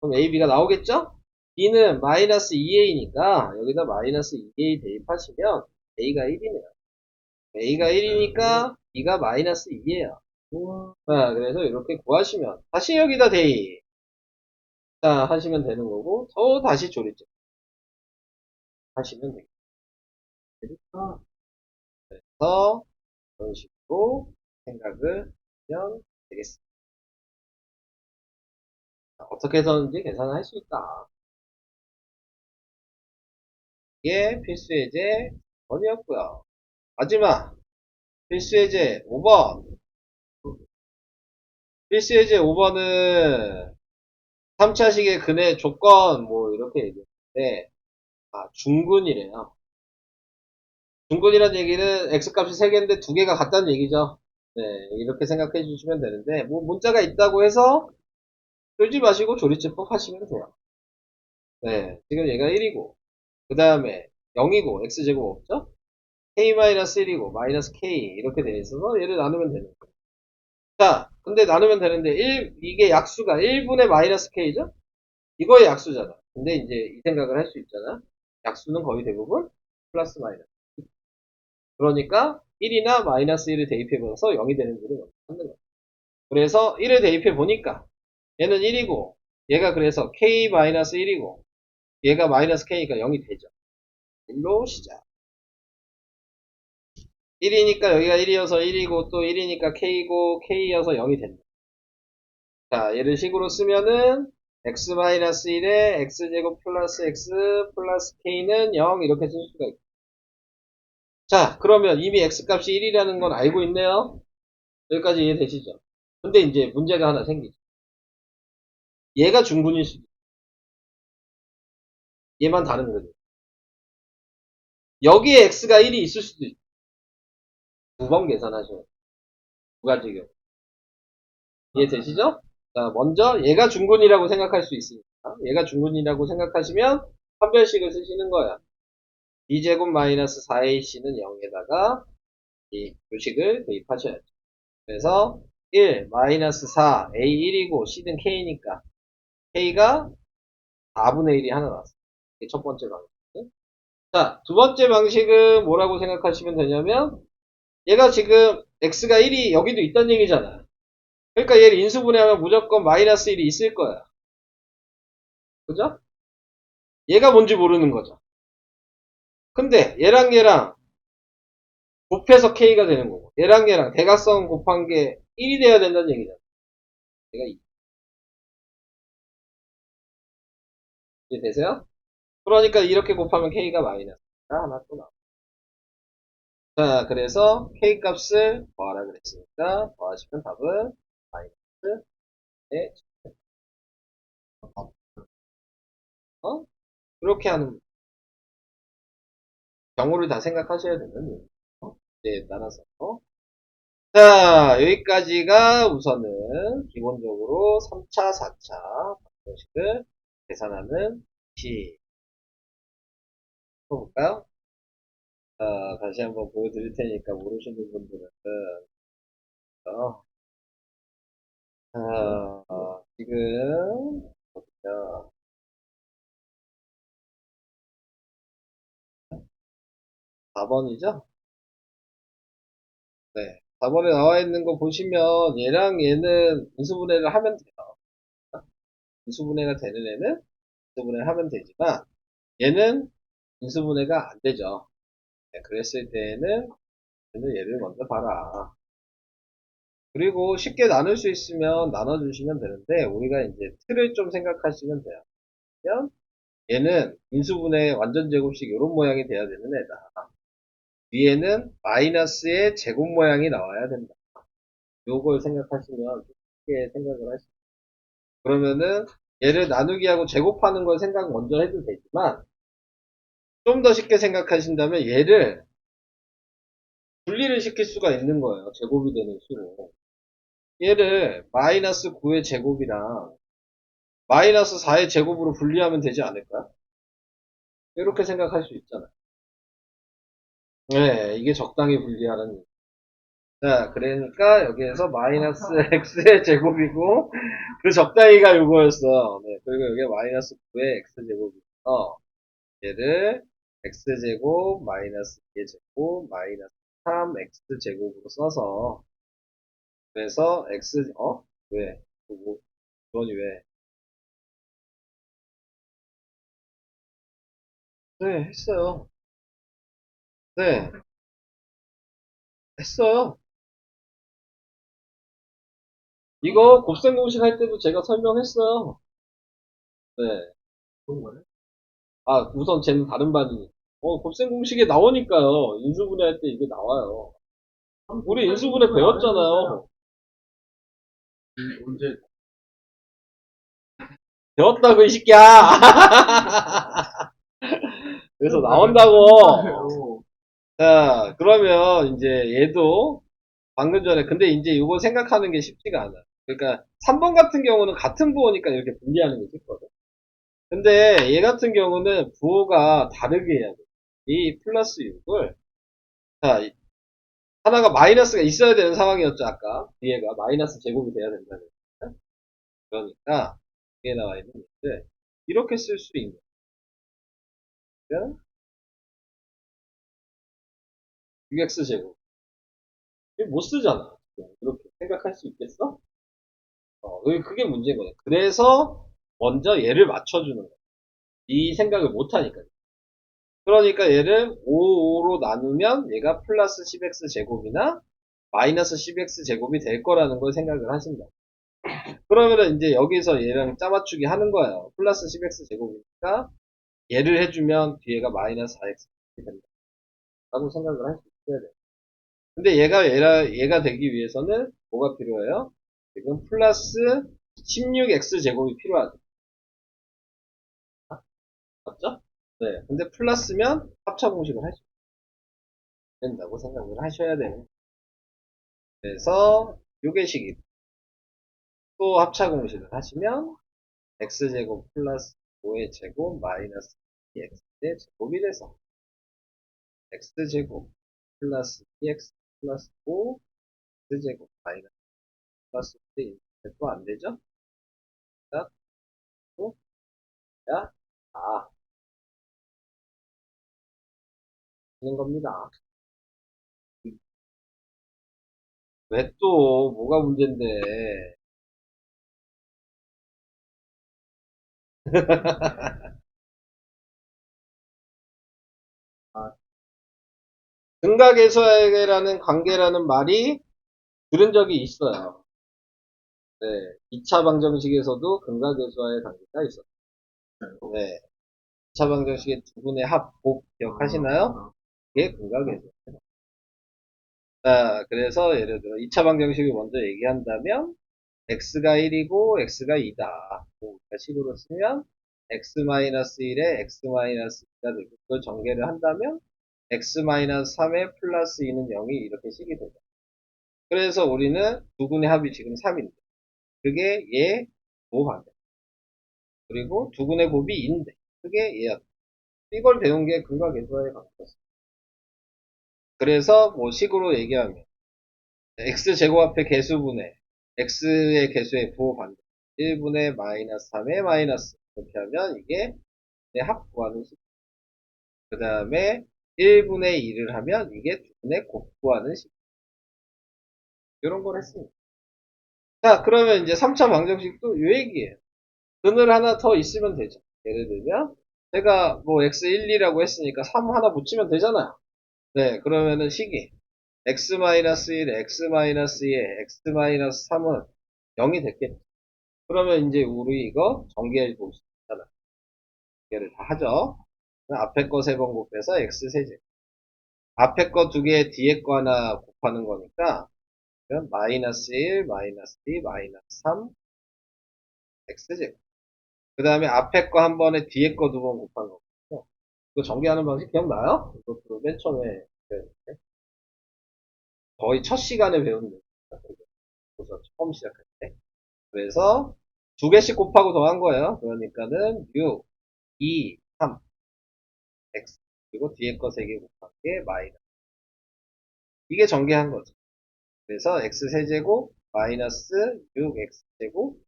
그럼 a, b가 나오겠죠? b는 마이너스 2a니까 여기다 마이너스 2a 대입하시면 a가 1이네요. a가 1이니까 b가 마이너스 2예요. 자, 그래서 이렇게 구하시면 다시 여기다 대입 자 하시면 되는 거고 또 다시 조리점 하시면 되겠다. 그래서 이런 식으로 생각을 하면 되겠습니다. 자, 어떻게 해서든지 계산을 할 수 있다. 이게 필수예제 1번이었고요. 마지막 필수예제 5번 필수예제 5번은 3차식의 근해 조건 뭐 이렇게 얘기했는데 중근이래요. 중근이라는 얘기는 x값이 3개인데 2개가 같다는 얘기죠. 네, 이렇게 생각해 주시면 되는데 뭐 문자가 있다고 해서 끌지 마시고 조리제법 하시면 돼요. 네, 지금 얘가 1이고 그 다음에 0이고 x제곱 없죠? k-1이고 마이너스 k 이렇게 되어 있어서 얘를 나누면 되는 거예요. 자, 근데 나누면 되는데 이게 약수가 1분의 마이너스 k죠? 이거의 약수잖아. 근데 이제 이 생각을 할 수 있잖아. 약수는 거의 대부분 플러스 마이너스. 그러니까 1이나 마이너스 1을 대입해보면서 0이 되는 줄을 먼저 찾는 거야. 그래서 1을 대입해보니까 얘는 1이고 얘가 그래서 k-1이고 얘가 마이너스 k니까 0이 되죠. 1로 시작. 1이니까 여기가 1이어서 1이고 또 1이니까 k고 k여서 0이 된다. 자, 얘를 식으로 쓰면은 x-1에 x제곱 플러스 x 플러스 k는 0 이렇게 쓸 수가 있고 자, 그러면 이미 x값이 1이라는 건 알고 있네요. 여기까지 이해되시죠? 근데 이제 문제가 하나 생기죠. 얘가 중분일 수도 있고 얘만 다른 거죠. 여기에 x가 1이 있을 수도 있고 두 번 계산하셔야 돼요. 두 가지 경우. 이해되시죠? 자, 먼저 얘가 중근이라고 생각할 수 있으니까 얘가 중근이라고 생각하시면 판별식을 쓰시는 거야. b제곱 마이너스 4ac는 0에다가 이 교식을 대입하셔야죠. 그래서 1 마이너스 4 a1이고 c는 k니까 k가 4분의 1이 하나 나왔어요. 이게 첫 번째 방식. 자, 두 번째 방식은 뭐라고 생각하시면 되냐면 얘가 지금 x가 1이 여기도 있다는 얘기잖아. 그러니까 얘를 인수분해하면 무조건 마이너스 1이 있을 거야. 그죠? 얘가 뭔지 모르는 거죠. 근데 얘랑 곱해서 K가 되는 거고 얘랑 대각선 곱한 게 1이 돼야 된다는 얘기잖아. 얘가 2. 이해되세요? 그러니까 이렇게 곱하면 K가 마이너스가 하나 또 나와. 자, 그래서 K 값을 더하라 그랬으니까 더하시면 답은 마이너스 1. 어? 그렇게 하는 경우를 다 생각하셔야 되는 거예요. 네, 따라서. 자, 여기까지가 우선은 기본적으로 3차, 4차 방정식을 계산하는 식. 해볼까요? 다시 한번 보여드릴 테니까 모르시는 분들은, 지금, 보시면 4번이죠? 네. 4번에 나와 있는 거 보시면 얘랑 얘는 인수분해를 하면 돼요. 인수분해가 되는 애는 인수분해를 하면 되지만 얘는 인수분해가 안 되죠. 네, 그랬을 때에는 얘를 먼저 봐라. 그리고 쉽게 나눌 수 있으면 나눠주시면 되는데 우리가 이제 틀을 좀 생각하시면 돼요. 그러면 얘는 인수분해 완전 제곱식 이런 모양이 돼야 되는 애다. 위에는 마이너스의 제곱 모양이 나와야 된다. 요걸 생각하시면 쉽게 생각을 하시죠. 그러면은 얘를 나누기 하고 제곱하는 걸 생각 먼저 해도 되지만 좀 더 쉽게 생각하신다면 얘를 분리를 시킬 수가 있는 거예요. 제곱이 되는 수로. 얘를 마이너스 9의 제곱이랑 마이너스 4의 제곱으로 분리하면 되지 않을까? 이렇게 생각할 수 있잖아요. 네, 이게 적당히 분리하는. 자, 그러니까 여기에서 마이너스 x의 제곱이고 그 적당히가 요거였어. 네, 그리고 여기에 마이너스 9의 x제곱이어서 얘를 x제곱 마이너스 2의 제곱 마이너스 3x제곱으로 써서 그래서 왜? 뭐, 그거니 왜? 네, 했어요. 네, 했어요. 이거 곱셈 공식 할 때도 제가 설명했어요. 네. 그런 거네. 우선 쟤는 다른 반이니까. 곱셈 공식에 나오니까요. 인수분해 할 때 이게 나와요. 우리 인수분해 배웠잖아요. 언제 배웠다고, 이 새끼야! 그래서 나온다고! 자, 그러면 이제 얘도 방금 전에, 근데 이제 이거 생각하는 게 쉽지가 않아. 그러니까 3번 같은 경우는 같은 부호니까 이렇게 분리하는 게 쉽거든. 근데 얘 같은 경우는 부호가 다르게 해야 돼. 이 플러스 6을, 자, 하나가 마이너스가 있어야 되는 상황이었죠, 아까. 뒤에가 마이너스 제곱이 돼야 된다는 거죠. 그러니까, 뒤에 나와 있는 것들, 이렇게 쓸 수 있는 거죠. 6x제곱. 이거 못 쓰잖아. 이렇게 생각할 수 있겠어? 그게 문제인 거야. 그래서, 먼저 얘를 맞춰주는 거야. 이 생각을 못 하니까. 그러니까 얘를 5, 5로 나누면 얘가 플러스 10x 제곱이나 마이너스 10x 제곱이 될 거라는 걸 생각을 하신다. 그러면은 이제 여기서 얘랑 짜맞추기 하는 거예요. 플러스 10x 제곱이니까 얘를 해주면 뒤에가 마이너스 4x 된다. 라고 생각을 할 수 있어야 돼요. 근데 얘가 되기 위해서는 뭐가 필요해요? 지금 플러스 16x 제곱이 필요하죠. 맞죠? 네. 근데 플러스면 합차 공식을 할 수 된다고 생각을 하셔야 돼요. 그래서 요게식이 또 합차 공식을 하시면 x제곱 플러스 5의 제곱 마이너스 2x의 제곱이 돼서 x제곱 플러스 2x 플러스 5 x제곱 마이너스 플러스 3또 안 되죠? 자, 또, 야, 되는 겁니다. 왜 또, 뭐가 문제인데. 근각에서라는 관계라는 말이 들은 적이 있어요. 네. 2차 방정식에서도 근각에서의 관계가 있었어요. 네. 2차 방정식의 두 분의 합, 곱 기억하시나요? 그게 근각에서. 자, 그래서 예를 들어 2차 방정식을 먼저 얘기한다면 x가 1이고 x가 2다. 우리가 식으로 쓰면 x-1에 x-2가 되고 그걸 전개를 한다면 x-3에 플러스 2는 0이 이렇게 식이 되죠. 그래서 우리는 두 군의 합이 지금 3인데 그게 얘, 도 반대. 그리고 두 군의 곱이 2인데 그게 얘야. 이걸 배운 게 근각에서의 관계였어. 그래서 뭐 식으로 얘기하면 x제곱 앞에 개수분의 x의 개수의 부호 반대 1분의 마이너스 3의 마이너스 이렇게 하면 이게 내 합 구하는 식. 그 다음에 1분의 2를 하면 이게 2분의 곱 구하는 식. 이런 걸 했습니다. 자, 그러면 이제 3차 방정식도 요 얘기예요. 근을 하나 더 있으면 되죠. 예를 들면 제가 뭐 x12라고 했으니까 3 하나 붙이면 되잖아요. 네, 그러면은 식이 x-1, x-2에 x-3은 0이 됐겠죠. 그러면 이제 우리 이거 전개해 볼 수 있잖아요. 전개를 다 하죠. 앞에 거 세 번 곱해서 x 세제. 앞에 거 두 개, 뒤에 거 하나 곱하는 거니까 그럼 마이너스 1, 마이너스 2, 마이너스 3, x제곱. 그 다음에 앞에 거 한 번에 뒤에 거 두 번 곱한 거거든요. 이거 전개하는 방식 기억나요? 이것도 맨 처음에 배웠는데. 거의 첫 시간에 배운 거예요. 그래서 처음 시작할 때. 그래서 두 개씩 곱하고 더한 거예요. 그러니까는 6, 2, 3, x. 그리고 뒤에 거 세 개 곱한 게 마이너스. 이게 전개한 거죠. 그래서 x세제곱 마이너스 6x제곱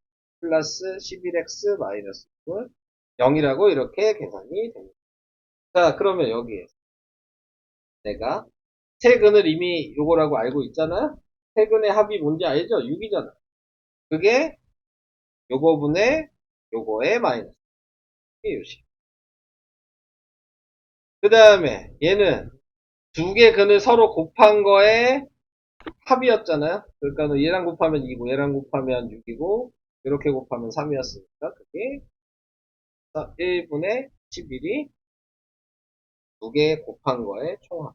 플러스 11x 마이너스 6은 0이라고 이렇게 계산이 됩니다. 자, 그러면 여기에 내가 세근을 이미 요거라고 알고 있잖아요? 세근의 합이 뭔지 알죠? 6이잖아. 그게 요거분의 요거의 마이너스. 이게 요식. 그 다음에 얘는 두 개 근을 서로 곱한 거에 합이었잖아요. 그러니까 얘랑 곱하면 2고 얘랑 곱하면 6이고 이렇게 곱하면 3이었으니까 그게 1분의 11이 두 개 곱한 거에 총합.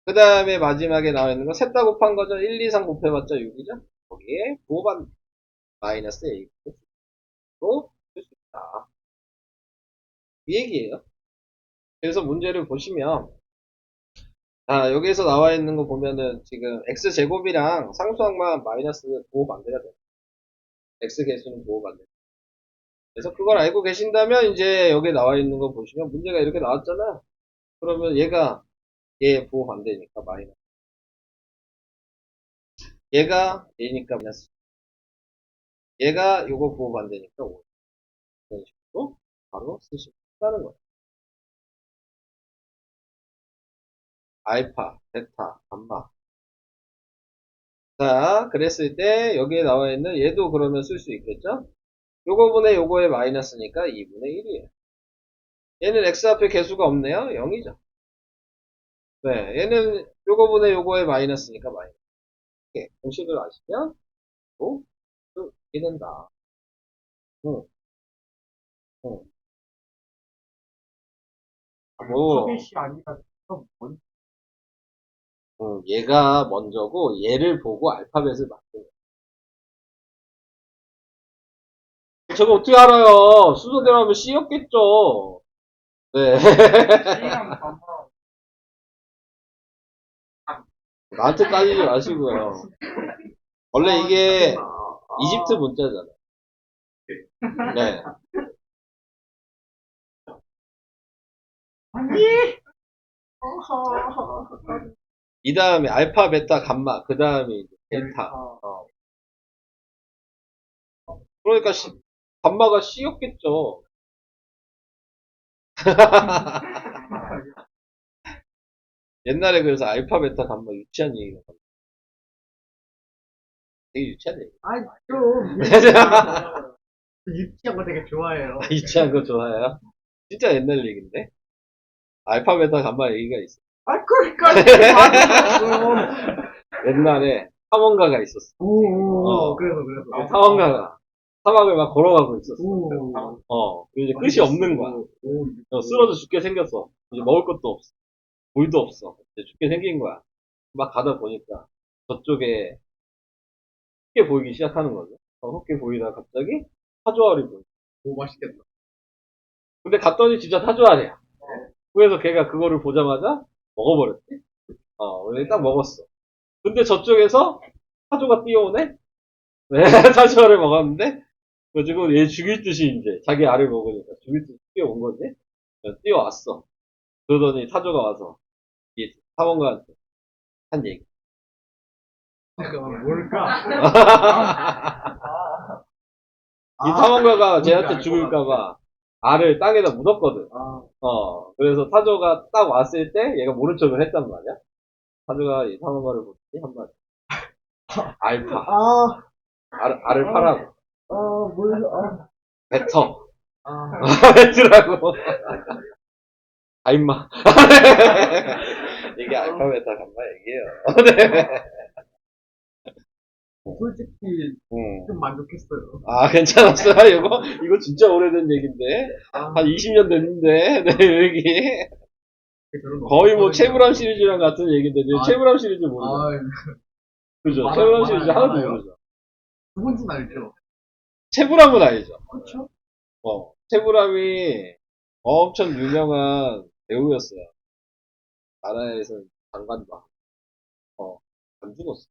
그 다음에 마지막에 나와 있는 거 셋 다 곱한 거죠. 1, 2, 3 곱해봤자 6이죠. 거기에 5반 마이너스 A로 쓸 수 있다. 이 얘기예요. 그래서 문제를 보시면 여기에서 나와 있는 거 보면은 지금 x제곱이랑 상수항만 마이너스 5반대가 돼요. x 개수는 5반대. 그래서 그걸 알고 계신다면 이제 여기 나와 있는 거 보시면 문제가 이렇게 나왔잖아요. 그러면 얘가 얘 부호 반대니까 마이너스. 얘가 얘니까 마이너스. 얘가 요거 부호 반대니까 5. 이런 식으로 바로 쓰시면 된다는 거예요. 알파, 베타, 감마. 자, 그랬을 때 여기에 나와 있는 얘도 그러면 쓸 수 있겠죠? 요거분의 요거의 마이너스니까 2분의 1이에요. 얘는 x 앞에 개수가 없네요. 0이죠. 네, 얘는 요거분의 요거의 마이너스니까 마이너스. 이렇게 공식을 아시면 또 이렇게 된다. 응, 응. 뭐, 서비스 아니라 또 뭔? 얘가 먼저고 얘를 보고 알파벳을 만드는 거예요. 저거 어떻게 알아요? 순서대로 하면 C였겠죠. 네. C랑 가마. 나한테 따지지 마시고요. 원래 이게 이집트 아, 문자잖아요. 네. 아니. 이 다음에 알파, 베타, 감마. 그 다음에 이제 델타. 아, 그러니까 감마가 C였겠죠. 옛날에 그래서 알파, 베타, 감마 유치한 얘기가 많아요. 되게 유치한 얘기. 아니 좀 유치한 거 되게 좋아해요. 유치한 거 좋아해요? 진짜 옛날 얘기인데? 알파베타 간마 얘기가 있어. 그러니까 옛날에 탐험가가 있었어. 오, 어. 그래서. 탐험가가 사막을 막 걸어가고 있었어. 오. 이제 끝이 없는 거야. 쓰러져 죽게 생겼어. 이제 먹을 것도 없어. 물도 없어. 이제 죽게 생긴 거야. 막 가다 보니까 저쪽에 흙게 보이기 시작하는 거죠. 흙게 보이다가 갑자기 타조알이 보여. 오, 맛있겠다. 근데 갔더니 진짜 타조알이야. 그래서 걔가 그거를 보자마자 먹어버렸대. 원래 딱 먹었어. 근데 저쪽에서 타조가 뛰어오네? 네, 타조알을 먹었는데, 그래가지고 얘 죽일 듯이 이제 자기 알을 먹으니까 죽일 듯이 뛰어온 거지? 뛰어왔어. 그러더니 타조가 와서 이 탐험가한테 한 얘기. 잠깐만, 뭘까? 이 탐험가가 뭔지 쟤한테 알것 죽을까봐 알을 땅에다 묻었거든. 아, 그래서 타조가 딱 왔을 때 얘가 모른 척을 했단 말이야. 타조가 이 탐험가를 보더니 한마디. 알파. 알을 파라고. 뱉어. 뱉으라고. 아, 임마. 이게 알파베타 간마 얘기예요. 네. 솔직히 음. 좀 만족했어요. 아, 괜찮았어요? 이거 진짜 오래된 얘기인데. 아, 한 20년 됐는데, 네, 여기. 거의 뭐, 채브람 시리즈랑 같은 얘기인데, 아, 채브람 시리즈 모르죠? 아, 그죠? 많아- 채브람 시리즈 많아요, 하나도 많아요. 모르죠? 누군지는 알죠? 채브람은 알죠? 그렇죠? 채브람이 엄청 유명한 배우였어요. 나라에서 장관도 하고. 안 죽었어.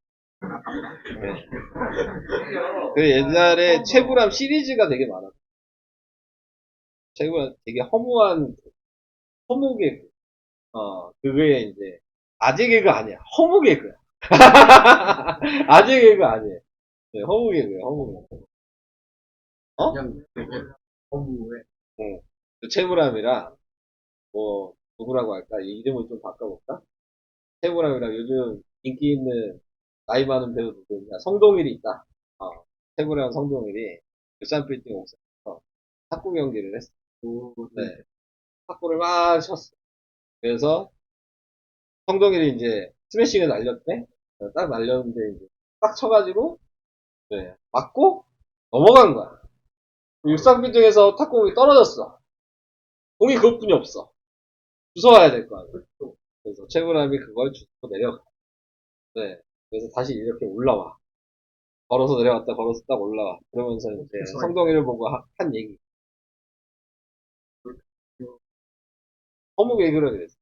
네. 그 옛날에 채브람 시리즈가 되게 많았어. 채브람 되게 허무한, 허무 개그. 그게 이제, 아재 개그 아니야. 허무 개그야. 아재 개그 아니에요. 네, 허무 개그야, 허무 개그. 그냥 되게 너무해. 그 채브람이랑, 누구라고 할까? 이 이름을 좀 바꿔볼까? 채브람이랑 요즘 인기 있는 나이 많은 배우 누구냐? 성동일이 있다. 채브람 성동일이 울산빌딩 옥상에서 탁구 경기를 했어. 네. 탁구를 막 쳤어. 그래서 성동일이 이제 스매싱을 날렸대. 딱 날렸는데 이제 딱 쳐가지고 네, 맞고 넘어간 거야. 울산빌딩에서 탁구공이 떨어졌어. 공이 그것뿐이 없어. 주워와야 될 거 아니야. 그래서 채브람이 그걸 주워 내려가. 네. 그래서 다시 이렇게 올라와. 걸어서 내려갔다 걸어서 딱 올라와. 그러면서 이제 성동이를 보고 한 얘기. 허무 개그를 그랬어.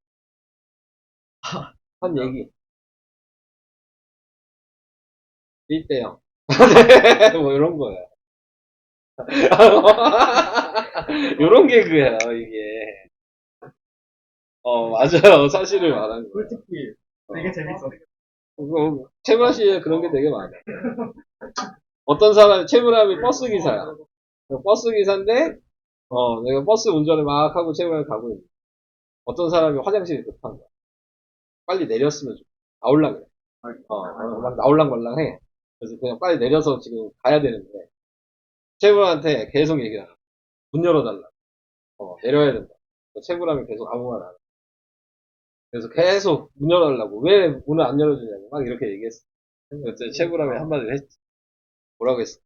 한 얘기. 1대0. 뭐 이런 거야. 이런 개그예요, 이게. 맞아요. 사실을 말한 거야. 솔직히 되게 재밌어. 채브라 씨에 그런 게 되게 많아. 어떤 사람, 채브람이 버스 기사야. 버스 기사인데, 내가 버스 운전을 막 하고 채브람이 가고 있는. 어떤 사람이 화장실이 급한 거야. 빨리 내렸으면 좋겠다. 나올라 그래. 막 나올랑 말랑 해. 그래서 그냥 빨리 내려서 지금 가야 되는데, 채브람한테 계속 얘기하라. 문 열어달라. 내려야 된다. 채브람이 계속 아무 말 안 해. 그래서 계속 문 열어달라고. 왜 문을 안 열어주냐고. 막 이렇게 얘기했어. 그래서 채브람이 한마디를 했지. 뭐라고 했어?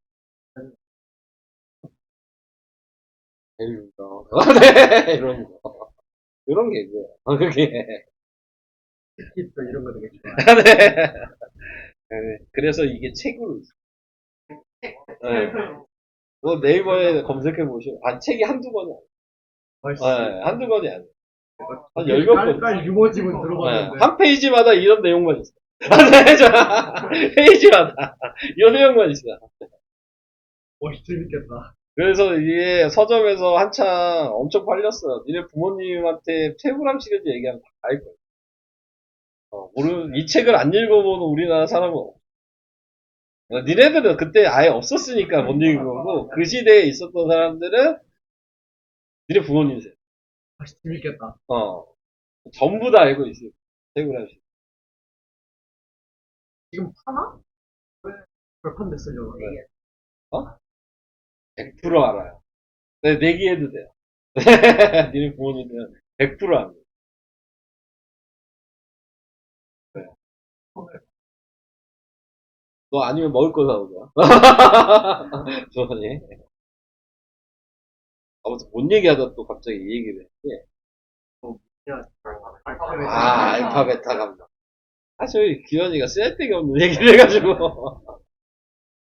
재밌다. 네, 이런 거. 이런 개그야. 그게. 특히 또 이런 거 되게 좋아해. 네. 그래서 이게 책으로 있어. 네. 뭐 네이버에 검색해 보시면, 책이 한두 권이 아니야. 네, 한두 권이 아니야. 한 열몇 권. 깔깔 유머집은 네, 들어봤는데. 한 페이지마다 이런 내용만 있어. 페이지마다 이런 내용만 있어. 재밌겠다. 그래서 이게 서점에서 한참 엄청 팔렸어요. 니네 부모님한테 채브람 시리즈 얘기하면 다 알 거예요. 이 책을 안 읽어보는 우리나라 사람은 없어. 니네들은 그때 아예 없었으니까 못 읽은 거고, 그 시대에 있었던 사람들은 니네 부모님이세요. 재밌겠다. 전부 다 알고 있어요. 채브람 시리즈. 지금 파나? 벌판 됐으려고. 네. 100% 알아요. 네, 내기해도 돼요. 니네 부모님은 100% 압니다. 너 아니면 먹을 거 사오자. 주원이. 아무튼 뭔 얘기하다 또 갑자기 이 얘기를 했지. 알파, 베타 감정. 저희 기현이가 쓸데기 없는 얘기를 해가지고.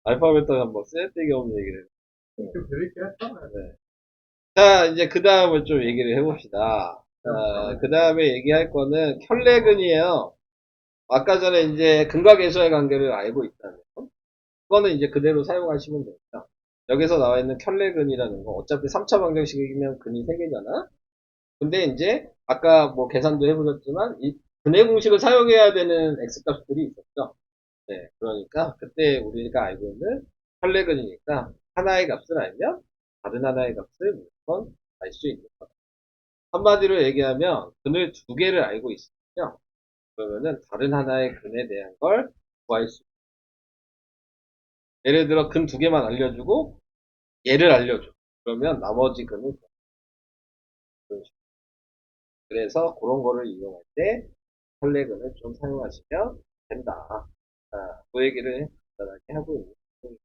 알파, 베타 감정 쓸데기 없는 얘기를 좀 재밌게 했잖아요. 네. 자, 이제 그 다음을 좀 얘기를 해봅시다. 그 다음에 얘기할 거는 켤레근이에요. 아까 전에 이제 근과 계수의 관계를 알고 있다면, 그거는 이제 그대로 사용하시면 됩니다. 여기서 나와 있는 켤레근이라는 거, 어차피 3차 방정식이면 근이 3개잖아? 근데 이제, 아까 뭐 계산도 해보셨지만, 이 근의 공식을 사용해야 되는 x값들이 있었죠. 네, 그러니까, 그때 우리가 알고 있는 켤레근이니까, 하나의 값을 알면, 다른 하나의 값을 무조건 알 수 있는 거다. 한마디로 얘기하면, 근을 2개를 알고 있으면요. 그러면은, 다른 하나의 근에 대한 걸 구할 수 있어요. 예를 들어, 근 2개만 알려주고, 얘를 알려줘. 그러면 나머지 근은 그런 식으로. 그래서 그런 거를 이용할 때 컬렉은을 좀 사용하시면 된다. 그 얘기를 간단하게 하고 있는 거예요.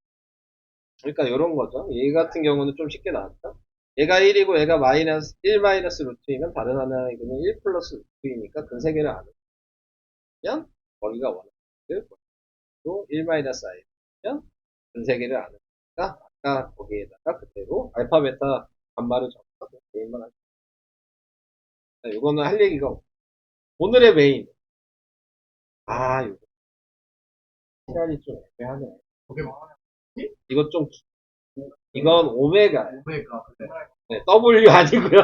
그러니까 이런 거죠. 얘 같은 경우는 좀 쉽게 나왔죠. 얘가 1이고 얘가 마이너스 1 마이너스 루트이면 다른 하나의 근은 1 플러스 루트이니까 근 3개를 아는 거리가 원하는 또 1 마이너스 i면 근 3개를 아는니까 아까 거기에다가 그대로 알파 베타 반말을 적어서 개인만 하죠. 이거는 할 얘기가 없고. 오늘의 메인. 이거 시간이 좀 애매하네. 그게 뭐하냐? 이것 좀, 이건 오메가. 오메가. 네, W 아니고요.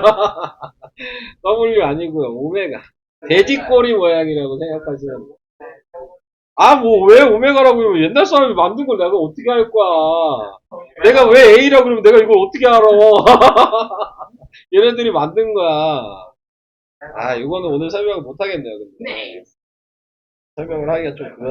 W 아니고요. 오메가. 돼지꼬리 모양이라고 생각하시면 돼요. 뭐, 왜 오메가라고 그러면 옛날 사람이 만든 걸 내가 어떻게 할 거야. 내가 왜 A라고 그러면 내가 이걸 어떻게 알아. 얘네들이 만든 거야. 이거는 오늘 설명을 못 하겠네요, 근데. 설명을 하기가 좀 그런.